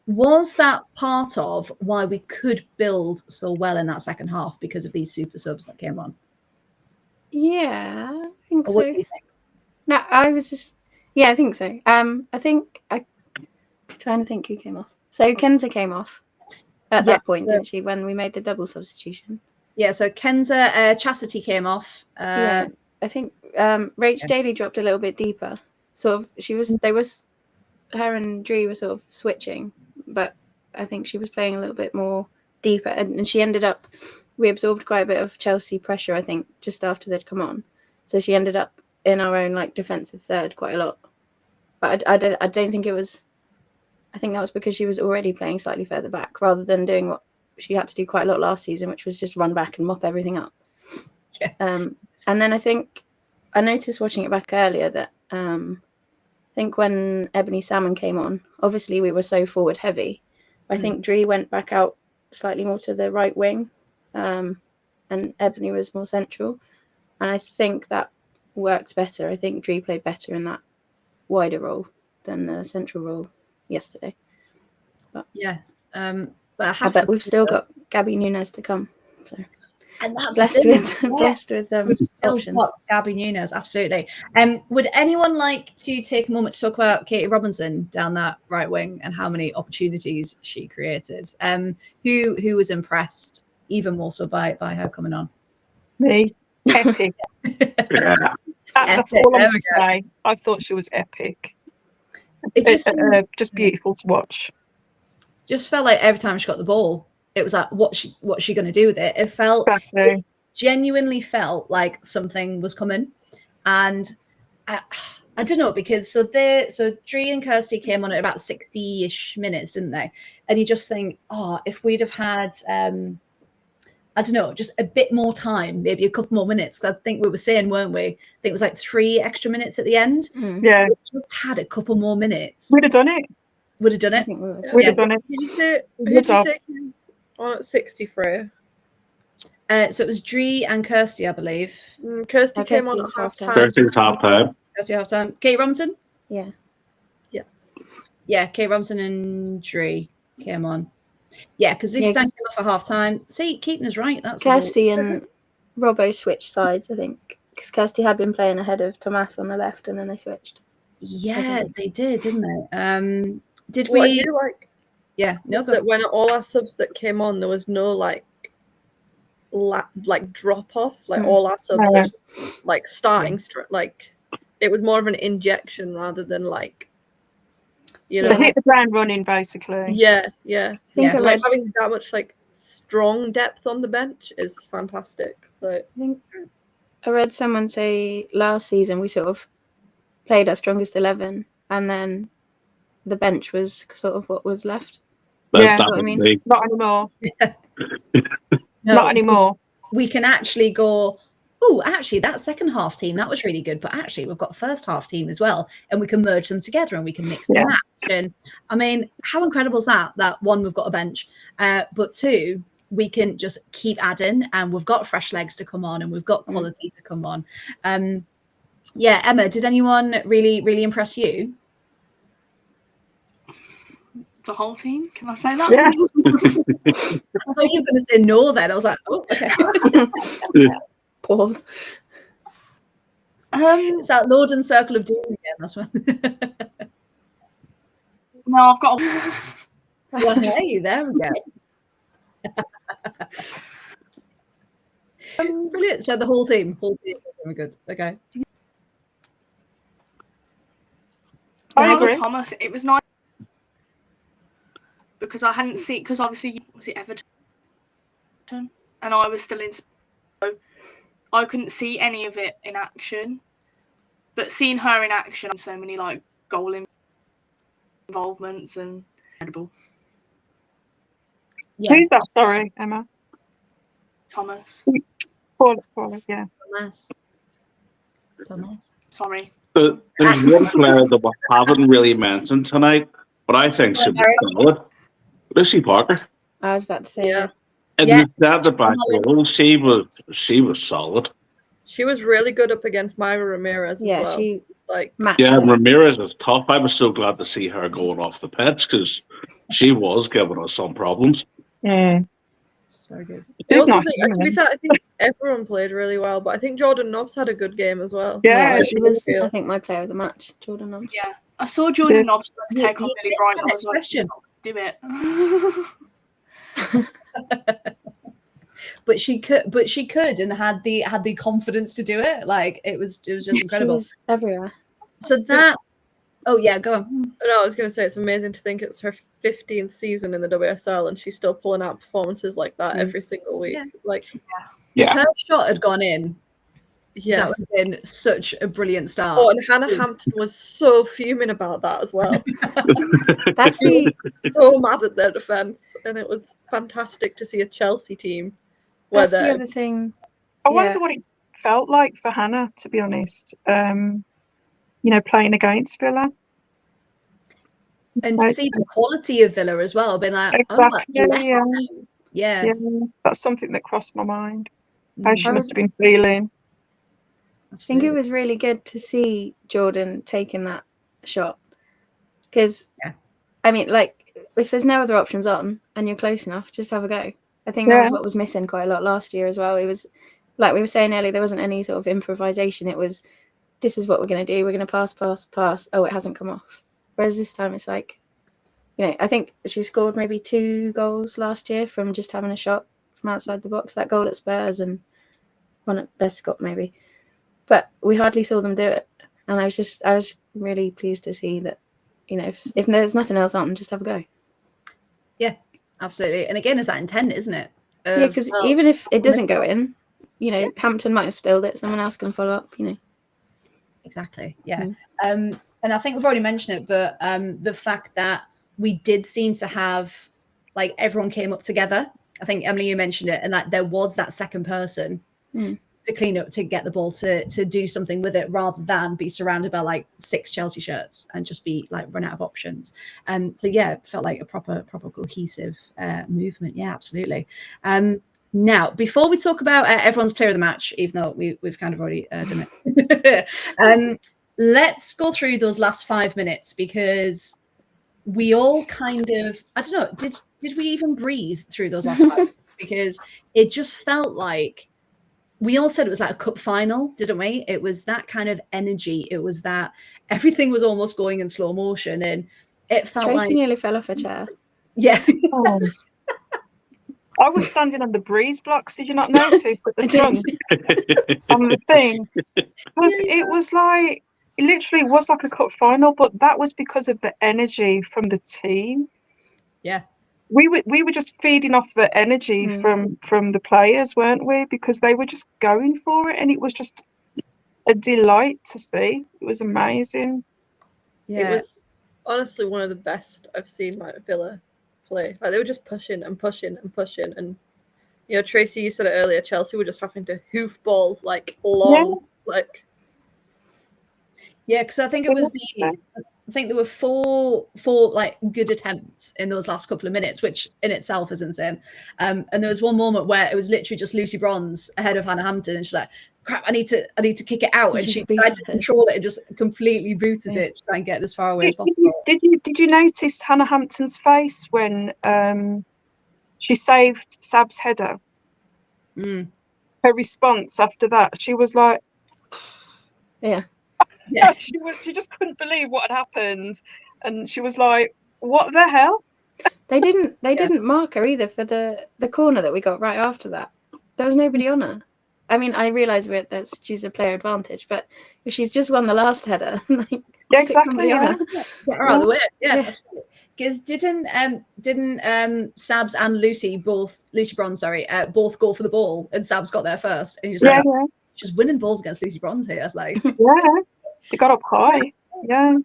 was that part of why we could build so well in that second half, because of these super subs that came on? Yeah, I think Or so. what do you think? No, I was just, yeah, I think so. I think trying to think who came off. So Kenza came off at that point, didn't she, when we made the double substitution? Yeah, so Kenza, Chastity came off. Yeah, I think Rach Daly dropped a little bit deeper. Sort of, her and Dree were sort of switching, but I think she was playing a little bit more deeper, and she ended up, we absorbed quite a bit of Chelsea pressure, I think, just after they'd come on. So she ended up in our own like defensive third quite a lot. But I don't think it was, I think that was because she was already playing slightly further back, rather than doing what she had to do quite a lot last season, which was just run back and mop everything up. Yeah. And then I think I noticed watching it back earlier that I think when Ebony Salmon came on, obviously we were so forward heavy. I think Dree went back out slightly more to the right wing, and Ebony was more central. And I think that worked better. I think Dree played better in that wider role than the central role yesterday. But yeah, but I bet we've still got Gabby Nunes to come. So and that's blessed with options. Gabby Nunes, absolutely. Would anyone like to take a moment to talk about Katie Robinson down that right wing and how many opportunities she created? Who was impressed even more so by her coming on? Me. Epic. Yeah. That's all I'm going to say. I thought she was epic. It just beautiful to watch. Just felt like every time she got the ball, it was like, what's she going to do with it? It genuinely felt like something was coming. And I don't know, because so Dree and Kirsty came on at about 60-ish minutes, didn't they? And you just think, if we'd have had, I don't know, just a bit more time, maybe a couple more minutes. I think we were saying, weren't we? I think it was like 3 extra minutes at the end. Yeah. We just had a couple more minutes. We'd have done it. Would have done it. I think we would. We'd have done it. Did you say on at 60, Freya? So it was Dree and Kirsty, I believe. Kirsty came on at half time. Kirsty's half time. Kirsty half time. Kate Robinson? Yeah. Yeah, Kate Robinson and Dree came on. Yeah, because this came off at half time. See, Keaton is right. That's Kirsty and Robbo switched sides, I think, because Kirsty had been playing ahead of Tomas on the left, and then they switched. Yeah, they did, didn't they? Did what we? I do like, yeah, no. That when all our subs that came on, there was no like drop off. Like all our subs, are, like starting like it was more of an injection rather than like You Yeah. know, They hit the ground running, basically. yeah. I think Yeah. I Like read, having that much like strong depth on the bench is fantastic. Like, I think I read someone say last season we sort of played our strongest 11, and then the bench was sort of what was left. But Yeah. that What I would mean. be- Not anymore. No, Not anymore. we can actually go, oh, actually, that second half team, that was really good. But actually, we've got first half team as well. And we can merge them together and we can mix and Yeah. match. And I mean, how incredible is that? That one, we've got a bench. But two, we can just keep adding and we've got fresh legs to come on and we've got quality to come on. Yeah, Emma, did anyone really, really impress you? The whole team? Can I say that? Yeah. I thought you were going to say no then. I was like, oh, okay. Pause. It's that Lord and Circle of Doom again. That's what. No, I've got Well, hey, there we go. Brilliant. So the whole team, very good. Okay. I was agree. Thomas. It was nice because I hadn't seen, because obviously was it Everton, and I was still in, so I couldn't see any of it in action. But seeing her in action, so many like goal involvements and incredible. Yeah. Who's that? Sorry, Emma. Thomas. Paul, yeah. Thomas. Sorry. There's one player that we haven't really mentioned tonight, but I think should be solid. Lucy Parker. I was about to say, Yeah. And Yeah. the back row, she was solid. she was really good up against Myra Ramirez as yeah, well. she Like, matched Yeah, her. Ramirez is tough. I was so glad to see her going off the pitch because she was giving us some problems. Mm. So good. I Who's also not think, human? to be fair, I think everyone played really well, but I think Jordan Nobbs had a good game as well. Yeah, she was, did. I think, my player of the match, Jordan Nobbs. Yeah. I saw Jordan Good. Nobbs Yeah, take on yeah, Billy Bryant. I next was like, question. do it. But she could and had the confidence to do it. Like it was just She incredible. was everywhere. So that yeah, go on. No, I was going to say it's amazing to think it's her 15th season in the WSL and she's still pulling out performances like that every single week. Yeah. Like, If her shot had gone in, yeah. that would have been such a brilliant start. Oh, and Hannah Hampton was so fuming about that as well. That's the So mad at their defence, and it was fantastic to see a Chelsea team where that's the they're other thing. I Yeah. wonder what it felt like for Hannah, to be honest. Playing against Villa. And to see the quality of Villa as well, been like, Exactly. yeah. Yeah, that's something that crossed my mind. How Mm, she I must was- have been feeling. I think it was really good to see Jordan taking that shot because, Yeah. I mean, like if there's no other options on and you're close enough, just have a go. I think that was Yeah. what was missing quite a lot last year as well. It was like we were saying earlier, there wasn't any sort of improvisation. It was, this is what we're going to do. We're going to pass. Oh, it hasn't come off. Whereas this time it's like, I think she scored maybe 2 goals last year from just having a shot from outside the box. That goal at Spurs and one at Bescott maybe. But we hardly saw them do it. And I was really pleased to see that, if there's nothing else on, just have a go. Yeah, absolutely. And again, it's that intent, isn't it? Yeah, because even if it doesn't go in, Hampton might have spilled it. Someone else can follow up, Exactly. Yeah. And I think we've already mentioned it, but the fact that we did seem to have, like, everyone came up together. I think, Emily, you mentioned it, and that there was that second person to clean up, to get the ball, to do something with it, rather than be surrounded by like 6 Chelsea shirts and just be like run out of options. So yeah, it felt like a proper cohesive movement. Yeah, absolutely. Now, before we talk about everyone's player of the match, even though we've kind of already done it, let's go through those last 5 minutes, because we all kind of, I don't know, did we even breathe through those last 5 minutes? Because it just felt like we all said it was like a cup final, didn't we? It was that kind of energy. It was that everything was almost going in slow motion, and it felt Tracey like nearly fell off her chair. Yeah. Oh. I was standing on the breeze blocks. Did you not notice at the front on the thing? Because it was like It literally was like a cup final, but that was because of the energy from the team. Yeah. We were just feeding off the energy from the players, weren't we? Because they were just going for it, and it was just a delight to see. It was amazing. Yeah. It was honestly one of the best I've seen like Villa play. Like they were just pushing and pushing and pushing, and you know, Tracey, you said it earlier. Chelsea were just having to hoof balls like long, like. Yeah, because I think it was I think there were four like good attempts in those last couple of minutes, which in itself is insane. And there was one moment where it was literally just Lucy Bronze ahead of Hannah Hampton, and she's like, "Crap, I need to kick it out," and she tried to control it and just completely booted it to try and get as far away as possible. Did you notice Hannah Hampton's face when she saved Sab's header? Her response after that, she was like, Yeah. she just couldn't believe what had happened, and she was like, "What the hell?" They didn't mark her either for the corner that we got right after that. There was nobody on her. I mean, I realise that she's a player advantage, but if she's just won the last header, like exactly, get her out of the way. Yeah. Because didn't Sabs and Lucy Bronze, both go for the ball, and Sabs got there first, and she's winning balls against Lucy Bronze here, like they got up high, get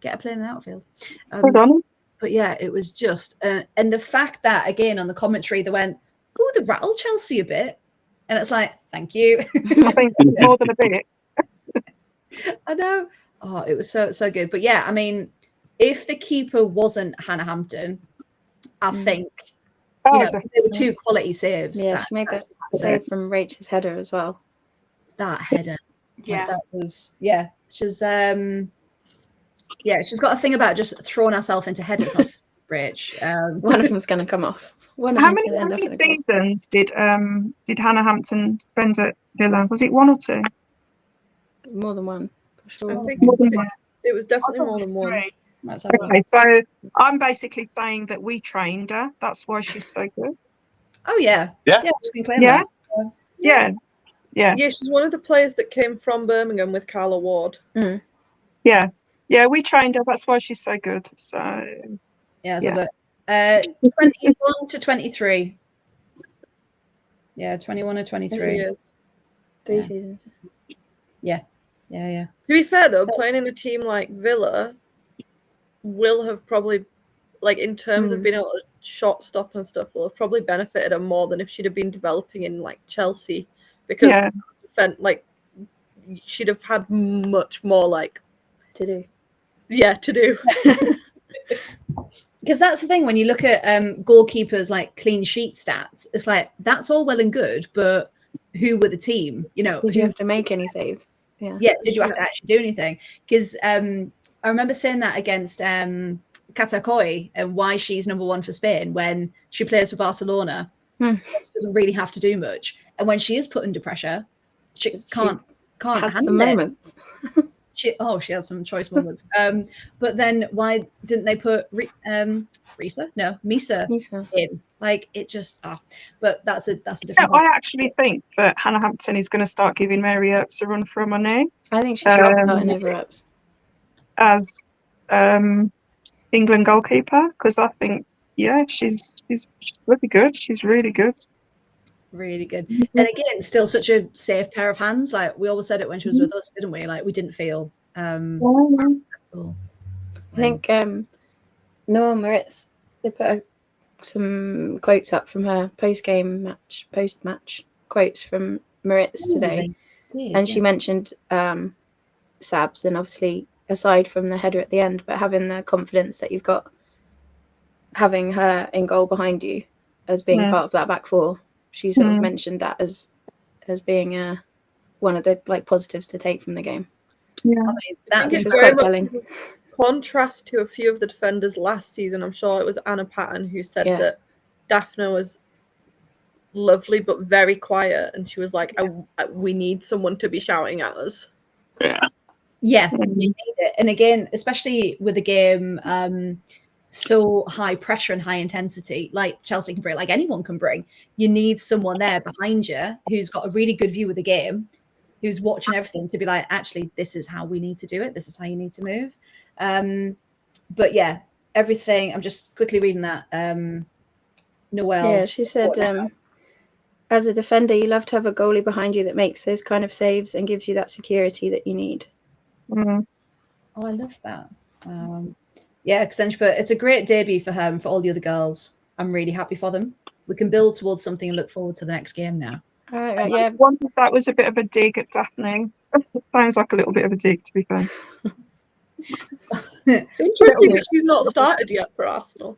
her playing in the outfield. But yeah, it was just, and the fact that again on the commentary they went, "Oh, they rattled Chelsea a bit," and it's like, thank you. I think more than a bit. I know. Oh, it was so good. But yeah, I mean, if the keeper wasn't Hannah Hampton, I think they were two quality saves. Yeah, she made that save from Rachel's header as well. That header. Yeah. That was she's she's got a thing about just throwing herself into headers on Rach. One of them's gonna come off. How many seasons did Hannah Hampton spend at Villa? Was it one or two? More than one, for sure. I think it was definitely more than one. Okay, so I'm basically saying that we trained her. That's why she's so good. Oh yeah. Yeah. Yeah, she's one of the players that came from Birmingham with Carla Ward. Yeah, we trained her. That's why she's so good. So 21 to 23. Yeah, 21 to 23. 3 seasons. Yeah. To be fair though, playing in a team like Villa will have probably, like in terms of being able to shot stop and stuff, will have probably benefited her more than if she'd have been developing in like Chelsea, because like she'd have had much more like to do. Yeah, to do. Because that's the thing when you look at goalkeepers like clean sheet stats, it's like that's all well and good, but who were the team? You know, did you have to make any saves? Yeah, did you have to actually do anything? Because I remember saying that against Katakoi and why she's number one for Spain when she plays for Barcelona. She doesn't really have to do much, and when she is put under pressure, she can't have handle some moments. She has some choice moments. But then why didn't they put Misa in? Like it just but that's a different I actually think that Hannah Hampton is going to start giving Mary Earps a run for her money. I think she should start over Earps as England goalkeeper, because I think she's really good. She's really good. Really good. And again, still such a safe pair of hands. Like we always said it when she was with us, didn't we? Like we didn't feel at all. I think Noah Moritz, they put some quotes up from her post-match quotes from Moritz today. And she mentioned Sabs, and obviously aside from the header at the end, but having the confidence that you've got, having her in goal behind you as being part of that back four. She sort of mentioned that as being one of the like positives to take from the game. Yeah, I mean, that's quite telling. Contrast to a few of the defenders last season, I'm sure it was Anna Patton who said that Daphne was lovely but very quiet, and she was like, "We need someone to be shouting at us." Yeah, you need it, and again, especially with a game so high pressure and high intensity, like Chelsea can bring, like anyone can bring. You need someone there behind you who's got a really good view of the game, who's watching everything to be like, actually, this is how we need to do it. This is how you need to move. But yeah, everything. I'm just quickly reading that. Noelle. Yeah, she said, as a defender, you love to have a goalie behind you that makes those kind of saves and gives you that security that you need. Mm. Oh, I love that. Yeah, because it's a great debut for her and for all the other girls. I'm really happy for them. We can build towards something and look forward to the next game now. Yeah. I wondered if that was a bit of a dig at Daphne. Sounds like a little bit of a dig, to be fair. It's interesting that she's not started yet for Arsenal.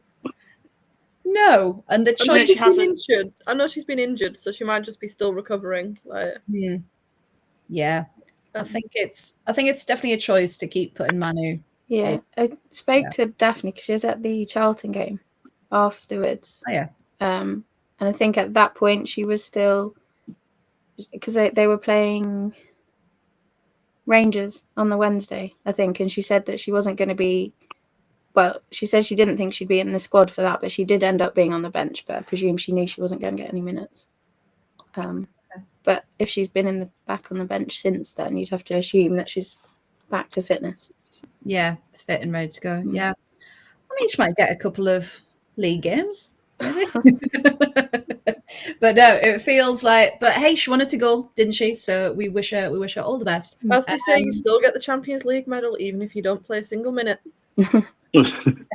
No, and the I know choice she's been injured. I know she's been injured, so she might just be still recovering. Like, yeah, I think it's definitely a choice to keep putting Manu. Yeah, I spoke to Daphne because she was at the Charlton game afterwards. Oh, yeah. And I think at that point she was still, because they were playing Rangers on the Wednesday, I think, and she said that she wasn't going to be. Well, she said she didn't think she'd be in the squad for that, but she did end up being on the bench. But I presume she knew she wasn't going to get any minutes. But if she's been back on the bench since then, you'd have to assume that she's back to fitness. Yeah, fit and ready to go. Yeah, I mean, she might get a couple of league games, maybe. But no, it feels like. But hey, she wanted to go, didn't she? So we wish her all the best. as they say, you still get the Champions League medal even if you don't play a single minute.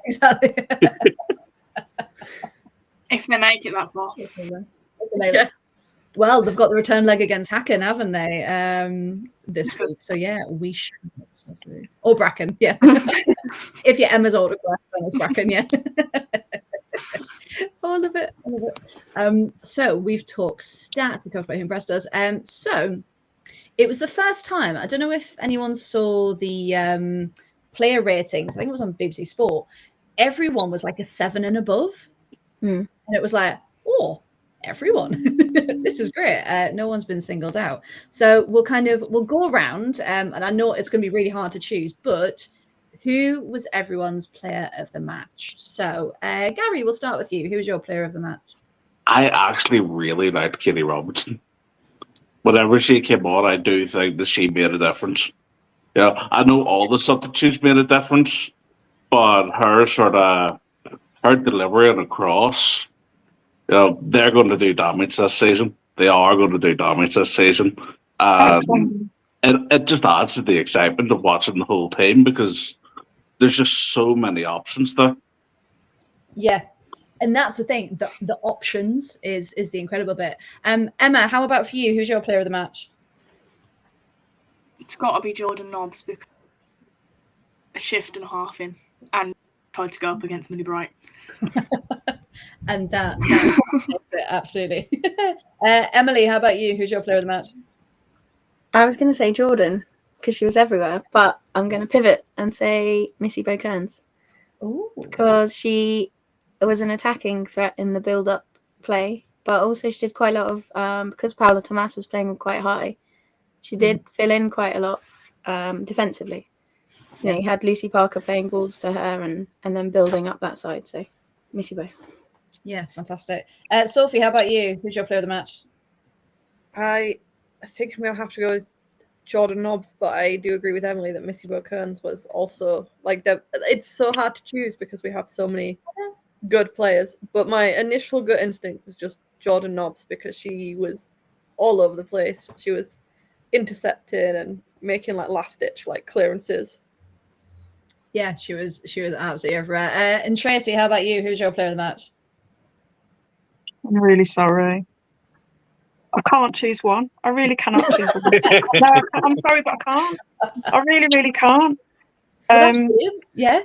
Exactly. If they make it that far. Yeah. Well, they've got the return leg against Hacken, haven't they? This week. So yeah, we should. Or Bracken, yeah. If you're Emma's old request, then it's Bracken, yeah. All of it. So we've talked stats. We talked about who impressed us. So it was the first time. I don't know if anyone saw the player ratings. I think it was on BBC Sport. Everyone was like a 7 and above, and it was like, oh, everyone. This is great. No one's been singled out. So we'll go around, and I know it's going to be really hard to choose, but who was everyone's player of the match? So Gary, we'll start with you. Who was your player of the match? I actually really liked Katie Robertson. Whenever she came on, I do think that she made a difference. Yeah, I know all the substitutes made a difference, but her delivery on the cross, they're going to do damage this season. They are going to do damage this season. It just adds to the excitement of watching the whole team because there's just so many options there. Yeah, and that's the thing. The options is the incredible bit. Emma, how about for you? Who's your player of the match? It's got to be Jordan Nobbs because a shift and a half in and tried to go up against Minnie Bright. And that makes it, absolutely. Emily, how about you? Who's your player of the match? I was going to say Jordan because she was everywhere, but I'm going to pivot and say Missy Bo-Kearns because she was an attacking threat in the build-up play, but also she did quite a lot of because Paula Tomas was playing quite high. She did fill in quite a lot defensively. You know, you had Lucy Parker playing balls to her and then building up that side. So, Missy Bo. Yeah, fantastic. Sophie, how about you? Who's your player of the match? I think I'm going to have to go with Jordan Nobbs, but I do agree with Emily that Missy Bo-Kearns was also like it's so hard to choose because we have so many good players. But my initial gut instinct was just Jordan Nobbs because she was all over the place. She was intercepting and making like last ditch like clearances. Yeah, she was absolutely everywhere. And Tracey, how about you? Who's your player of the match? I'm really sorry. I can't choose one. I really cannot choose one. No, I'm sorry, but I can't. I really, really can't. Yeah.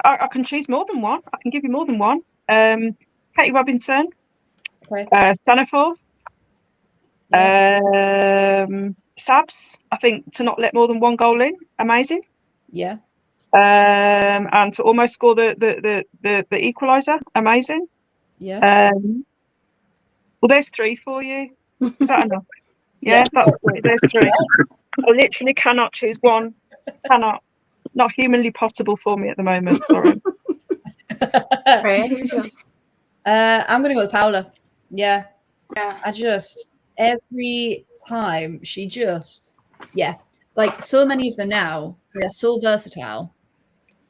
I can choose more than one. I can give you more than one. Katie Robinson. Okay. Staniforth. Sabs. I think to not let more than one goal in, amazing. Yeah. And to almost score the equaliser, amazing. Yeah. Well, there's 3 for you. Is that enough? Yeah, that's 3. There's 3. I literally cannot choose one. Cannot. Not humanly possible for me at the moment. Sorry. Freya, who's yours? I'm going to go with Paula. Yeah. Yeah. I just every time she just Yeah, like so many of them now, they're so versatile.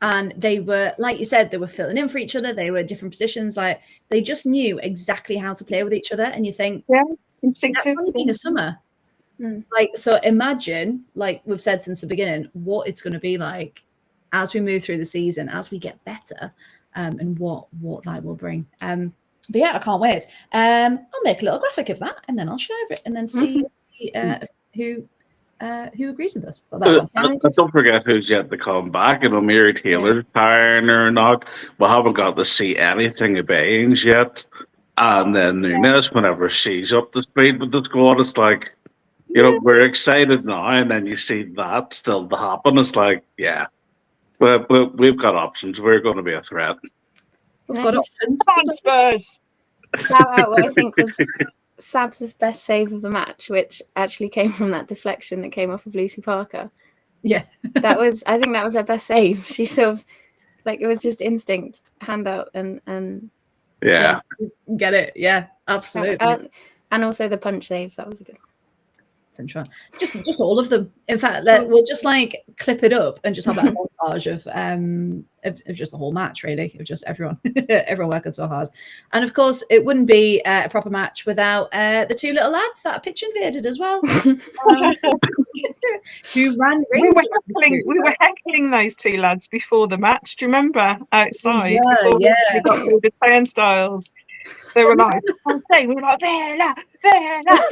And they were, like you said, they were filling in for each other. They were in different positions. Like they just knew exactly how to play with each other. And you think, Yeah, that's instinctive. only been a summer. Mm. Like, so imagine, like we've said since the beginning, what it's going to be like as we move through the season, as we get better, and what that will bring. But yeah, I can't wait. I'll make a little graphic of that, and then I'll share it, and then see who agrees with us for that one. Don't forget who's yet to come back. Mary Taylor's tiring or not. We haven't got to see anything of Baines yet. And then Nunes, whenever she's up to speed with the squad, it's like, we're excited now. And then you see that still to happen. It's like, yeah, we've got options. We're going to be a threat. We've got options. Come on, Spurs. Shout out what I think was Sabs' best save of the match, which actually came from that deflection that came off of Lucy Parker. Yeah. I think that was her best save. She sort of, like, it was just instinct, hand out, and Yeah. Get it. Yeah, absolutely. And also the punch save. That was a good one. Just all of them. In fact, we'll just like clip it up and just have that montage of just the whole match, really, of just everyone working so hard. And of course, it wouldn't be a proper match without the two little lads that pitch invaded as well, who ran rings. We were heckling those two lads before the match. Do you remember outside? Yeah. We got through the turnstiles. They were like, Chelsea. We were like, Vela,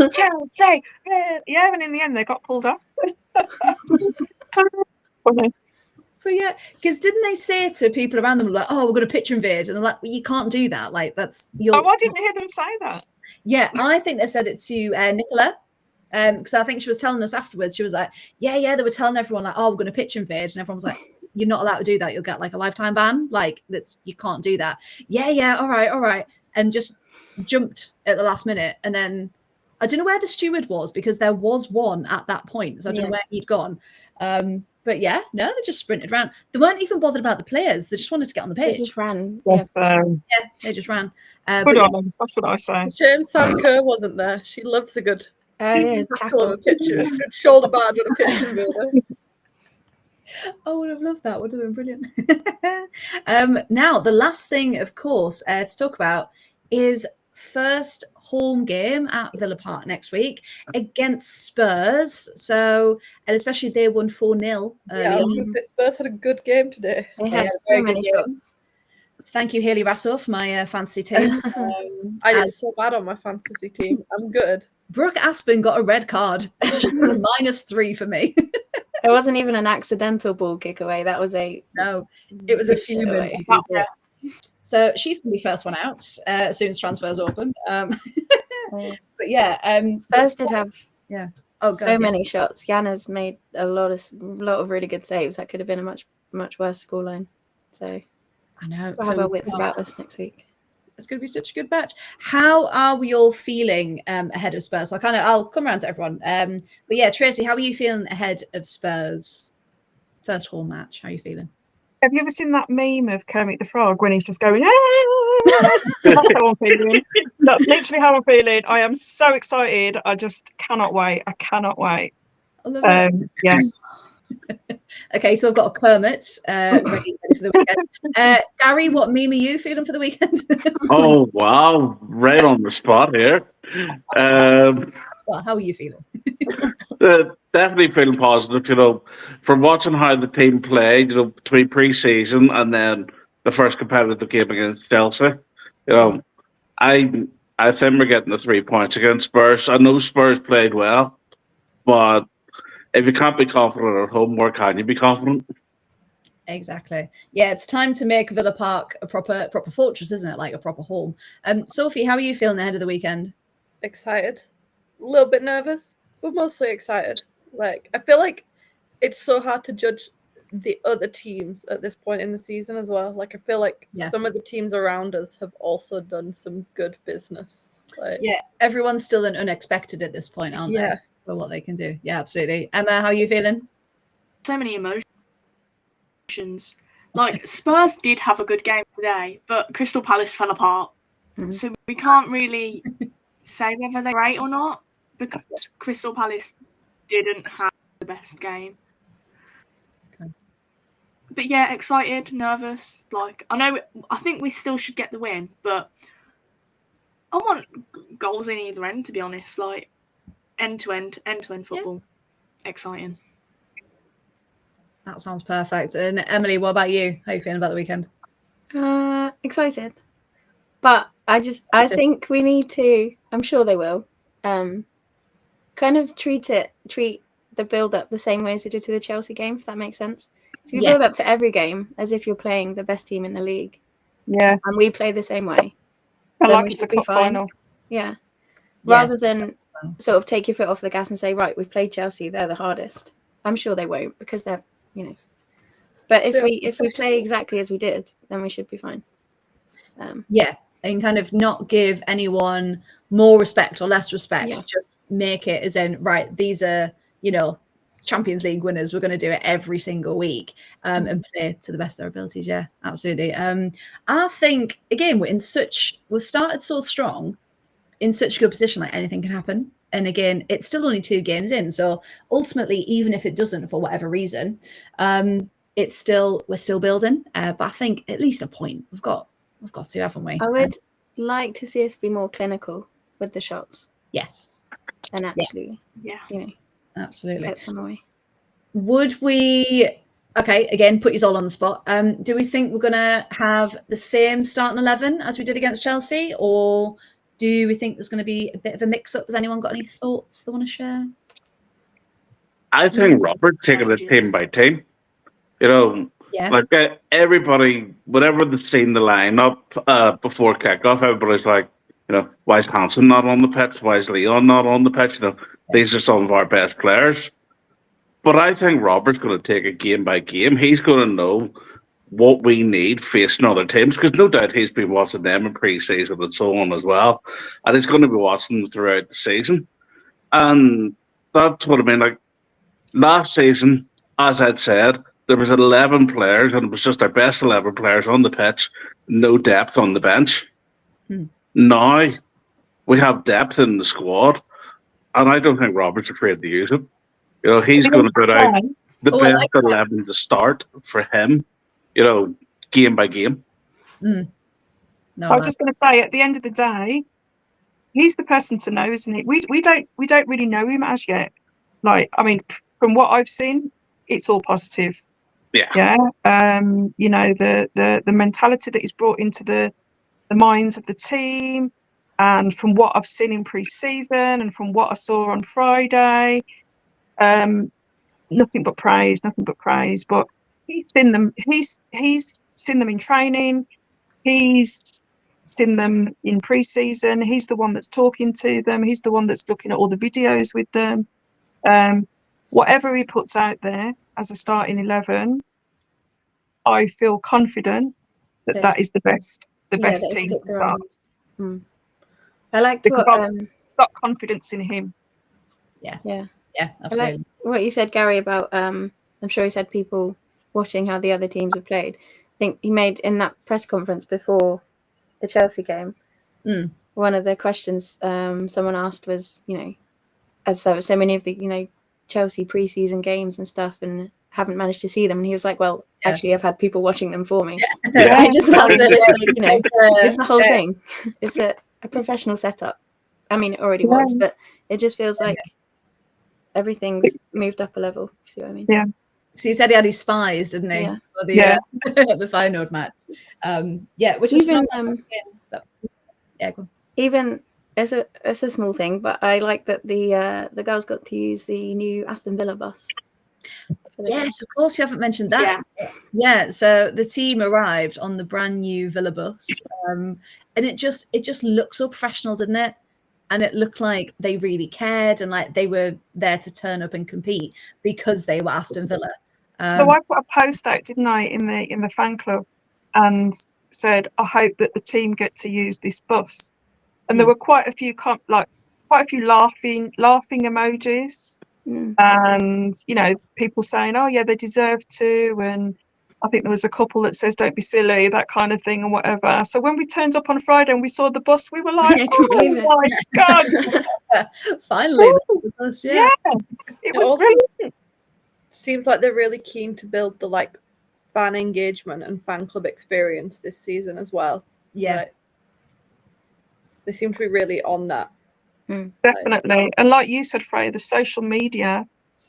Chelsea, Vela. Yeah, and in the end, they got pulled off. But yeah, because didn't they say to people around them, like, oh, we're going to pitch invade? And they're like, well, you can't do that. Like, that's your. Oh, I didn't hear them say that. Yeah, I think they said it to Nicola. Because I think she was telling us afterwards, she was like, yeah, they were telling everyone, like, oh, we're going to pitch invade. And everyone was like, you're not allowed to do that. You'll get like a lifetime ban. Like, you can't do that. Yeah, all right. And just jumped at the last minute. And then I don't know where the steward was, because there was one at that point. So I don't know where he'd gone. But yeah, no, they just sprinted around. They weren't even bothered about the players. They just wanted to get on the pitch. They just ran. Yes, Yeah, they just ran. good on them. That's what I say. Shame Sam Kerr wasn't there. She loves a good tackle Tackle. of a picture, a good shoulder bad with a picture builder. I would have loved that. Would have been brilliant. Now, the last thing, of course, to talk about is first home game at Villa Park next week against Spurs. So, and especially they won 4-0. Yeah, I was going to say Spurs had a good game today. They had so many shots. Thank you, Haley Rassoff, my fantasy team. I did so bad on my fantasy team. I'm good. Brooke Aspen got a red card. She was a -3 for me. It wasn't even an accidental ball kick away. That was it was a fuming. So she's going to be first one out as soon as transfers open. But yeah, Spurs did have many shots. Jana's made a lot of really good saves. That could have been a much worse scoreline. So I know. We'll have our wits about us next week. It's going to be such a good match. How are we all feeling ahead of Spurs? So I'll come around to everyone. But yeah, Tracey, how are you feeling ahead of Spurs' first home match? How are you feeling? Have you ever seen that meme of Kermit the Frog when he's just going, That's how I'm feeling. That's literally how I'm feeling. I am so excited. I just cannot wait. I cannot wait. I love it. Yeah. Okay, so I've got a Kermit ready for the weekend. Gary, what meme are you feeling for the weekend? Oh, wow. Right on the spot here. Well, how are you feeling? Definitely feeling positive, from watching how the team played, between pre-season and then the first competitive game against Chelsea. I think we're getting the 3 points against Spurs. I know Spurs played well, but if you can't be confident at home, where can you be confident? Exactly. Yeah, it's time to make Villa Park a proper fortress, isn't it? Like a proper home. Sophie, how are you feeling ahead of the weekend? Excited. A little bit nervous, but mostly excited. Like, I feel like it's so hard to judge the other teams at this point in the season as well. Like, I feel like some of the teams around us have also done some good business. Yeah, everyone's still an unexpected at this point, aren't they? For what they can do. Yeah, absolutely. Emma, how are you feeling? So many emotions. Like, Spurs did have a good game today, but Crystal Palace fell apart. Mm-hmm. So we can't really say whether they're great or not, because Crystal Palace didn't have the best game. Okay. But yeah, excited, nervous. Like, I think we still should get the win, but I want goals in either end, to be honest. Like, end to end football. Exciting. That sounds perfect. And Emily, what about you? How are you feeling about the weekend? Excited, but I think we need to. I'm sure they will. Kind of treat the build up the same way as they did to the Chelsea game, if that makes sense. So you build up to every game as if you're playing the best team in the league. Yeah, and we play the same way. and Then like we it's a should be cup fine. final. Yeah. Rather than sort of take your foot off the gas and say, right, we've played Chelsea, they're the hardest. I'm sure they won't because they're, But if we play exactly as we did, then we should be fine. And kind of not give anyone more respect or less respect. Yeah. Just make it as in, right, these are, Champions League winners. We're going to do it every single week and play to the best of our abilities. Yeah, absolutely. I think, again, we're started so strong, in such a good position, like anything can happen. And again, it's still only 2 games in. So ultimately, even if it doesn't for whatever reason, we're still building. But I think at least a point we've got to, haven't we? I would like to see us be more clinical with the shots. Yes. And actually, absolutely. get some away. Would we? Okay, again, put you all on the spot. Do we think we're going to have the same starting 11 as we did against Chelsea, or do we think there's going to be a bit of a mix-up? Has anyone got any thoughts they want to share? I think Robert taking it team by team. Like everybody, whenever they've seen the lineup before kickoff, everybody's like, why is Hansen not on the pitch? Why is Leon not on the pitch? These are some of our best players. But I think Robert's going to take it game by game. He's going to know what we need facing other teams, because no doubt he's been watching them in pre-season and so on as well. And he's going to be watching them throughout the season. And that's what I mean. Like last season, as I'd said, there was 11 players, and it was just our best 11 players on the pitch, no depth on the bench. Now we have depth in the squad, and I don't think Robert's afraid to use it. He's going to put out the best 11 to start for him, game by game. I was just going to say, at the end of the day, he's the person to know, isn't he? We don't really know him as yet. Like, I mean, from what I've seen, it's all positive. Yeah. The mentality that he's brought into the minds of the team, and from what I've seen in pre-season and from what I saw on Friday, nothing but praise. But he's seen them. He's seen them in training. He's seen them in pre-season. He's the one that's talking to them. He's the one that's looking at all the videos with them. Whatever he puts out there as a starting 11, I feel confident that is the best team. I liked because what I've got confidence in him. Yes. Yeah, absolutely. I like what you said, Gary, about I'm sure he said people watching how the other teams have played. I think he made in that press conference before the Chelsea game. One of the questions someone asked was, as there were so many of the Chelsea pre-season games and stuff, and haven't managed to see them, and he was like, well, actually I've had people watching them for me. I just love that it's like, it's the whole thing. It's a professional setup. I mean, it already was, but it just feels like everything's moved up a level. See what I mean? Yeah. So he said he had his spies, didn't he? Yeah. For the the Feyenoord match. Which is even go on. even it's a small thing, but I like that the girls got to use the new Aston Villa bus. Yes, of course, you haven't mentioned that. Yeah, so the team arrived on the brand new Villa bus, and it just looked so professional, didn't it? And it looked like they really cared, and like they were there to turn up and compete because they were Aston Villa. So I put a post out, didn't I, in the fan club, and said I hope that the team get to use this bus. And there were quite a few laughing emojis, and people saying, "Oh yeah, they deserve to." And I think there was a couple that says, "Don't be silly," that kind of thing, and whatever. So when we turned up on Friday and we saw the bus, we were like, "Oh my god!" Finally, the bus, it was brilliant. seems like they're really keen to build the like fan engagement and fan club experience this season as well. Yeah. Like, they seem to be really on that. Definitely. And like you said, Freya, the social media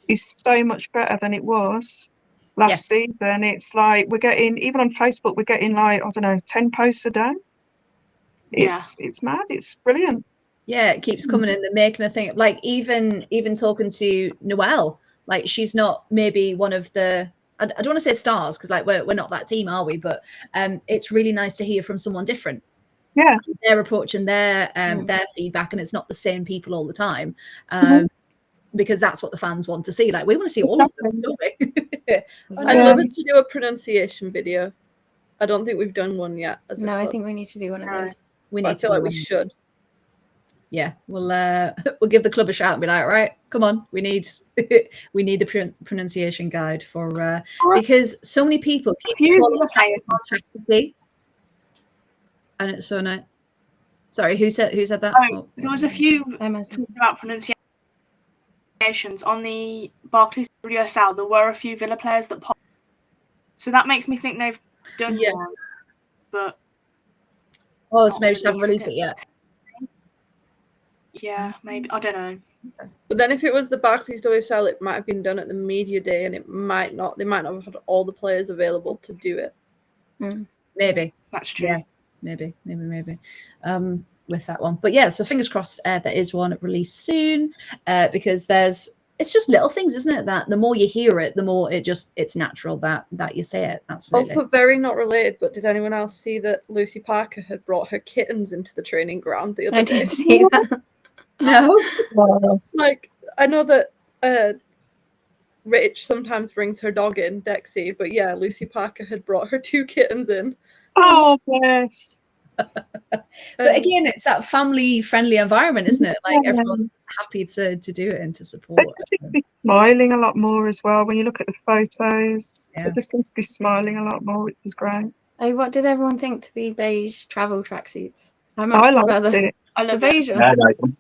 is so much better than it was last season. It's like we're getting, even on Facebook, we're getting like, I don't know, 10 posts a day. It's mad. It's brilliant. Yeah, it keeps coming in. They're making a thing. Like even talking to Noelle, like she's not maybe one of the, I don't want to say stars because like we're not that team, are we? But it's really nice to hear from someone different. Yeah, their approach and their feedback, and it's not the same people all the time. Because that's what the fans want to see. Like we want to see all of them, don't we? I'd love us to do a pronunciation video. I don't think we've done one yet. I think we need to do one of those. I feel like we should. Yeah, we'll give the club a shout and be like, right, come on, we need the pronunciation guide for because so many people keep calling chastity, and it's so nice. Sorry, who said that? There was a few talking about pronunciations on the Barclays WSL. There were a few Villa players that popped, so that makes me think they've done one, but so maybe just haven't released it yet. Yeah, maybe. I don't know. But then if it was the Barclays WSL, it might have been done at the media day, and it might not. They might not have had all the players available to do it. Maybe that's true. Yeah, maybe. With that one, but yeah. So fingers crossed. There is one released soon, because it's just little things, isn't it? That the more you hear it, the more it's natural that you say it. Absolutely. Also, very not related, but did anyone else see that Lucy Parker had brought her kittens into the training ground the other day? I didn't see that. No. Like, I know that Rich sometimes brings her dog in, Dexy, but yeah, Lucy Parker had brought her 2 kittens in. Oh, bless. But again, it's that family-friendly environment, isn't it? Like everyone's happy to do it and to support. They seem to be smiling a lot more as well. When you look at the photos, they just seem to be smiling a lot more, which is great. Oh, what did everyone think to the beige travel tracksuits? I liked it. I love the beige. Yeah, I like them.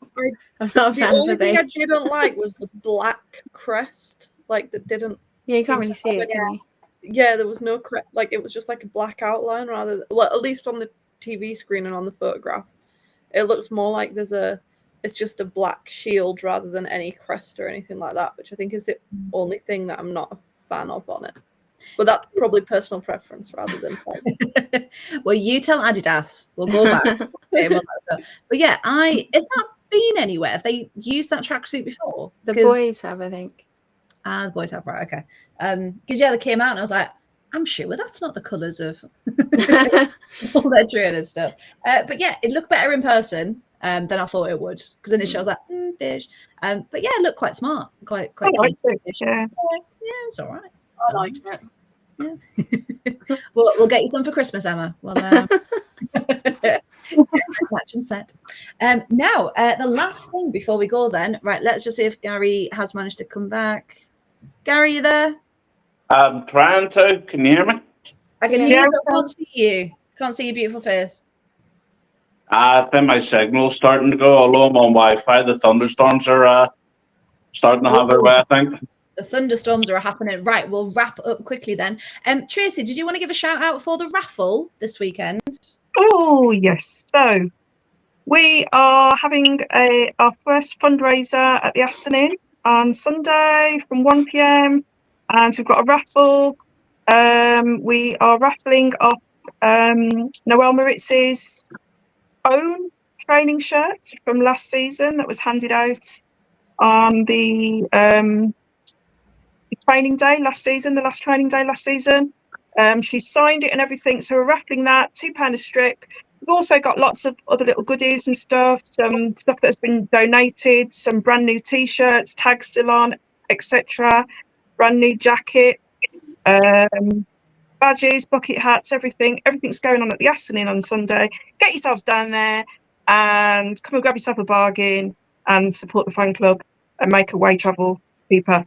I'm not a fan The of only the thing I beige. didn't like was the black crest. Like, that didn't. Yeah, you can't seem really to see have it, can you? Yeah, there was no crest. Like, it was just like a black outline rather than, well, at least on the TV screen and on the photographs. It looks more like it's just a black shield rather than any crest or anything like that, which I think is the only thing that I'm not a fan of on it. But that's probably personal preference rather than like. Well, you tell Adidas. We'll go back. But yeah, it's not been anywhere. Have they used that tracksuit before? The boys have, I think. The boys have, right? Okay. Because they came out and I was like, I'm sure that's not the colours of all their trainers stuff. But yeah, it looked better in person than I thought it would. Because initially I was like, beige. But yeah, it looked quite smart. Quite I liked it, yeah, it's all right. I liked it. Yeah. We'll get you some for Christmas, Emma. Well, match and set. Now, the last thing before we go then, right, let's just see if Gary has managed to come back. Gary, you there? I'm trying to. Can you hear me? I can hear you, but I can't see you. Can't see your beautiful face. I think my signal's starting to go, although I'm on Wi-Fi. The thunderstorms are starting to have their way, I think. The thunderstorms are happening. Right, we'll wrap up quickly then. Tracey, did you want to give a shout out for the raffle this weekend? Oh, yes. So we are having our first fundraiser at the Aston Inn on Sunday from 1 p.m. and we've got a raffle. We are raffling off Noelle Maritz's own training shirt from last season that was handed out on the training day last season, the last training day last season. She signed it and everything, so we're raffling that, £2 a strip. We've also got lots of other little goodies and stuff, some stuff that's been donated, some brand new t-shirts, tags still on, etc. Brand new jacket, badges, bucket hats, everything's going on at the Aston Inn on Sunday. Get yourselves down there and come and grab yourself a bargain and support the fan club and make away travel cheaper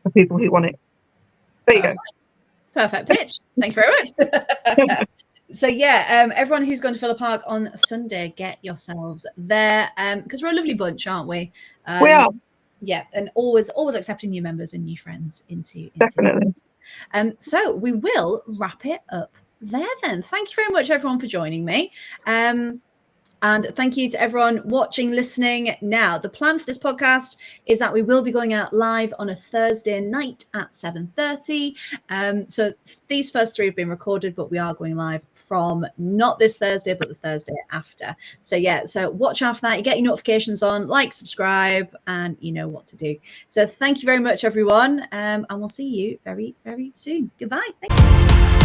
for people who want it. There you go. Perfect pitch. Thank you very much. So yeah, everyone who's going to Villa Park on Sunday, get yourselves there because we're a lovely bunch, aren't we? We are. Yeah, and always accepting new members and new friends into Definitely. So we will wrap it up there then. Thank you very much, everyone, for joining me. And thank you to everyone watching, listening. Now, the plan for this podcast is that we will be going out live on a Thursday night at 7:30. So these first 3 have been recorded, but we are going live from not this Thursday, but the Thursday after. So yeah, so watch out for that. You get your notifications on, like, subscribe, and you know what to do. So thank you very much, everyone. And we'll see you very, very soon. Goodbye. Thank you.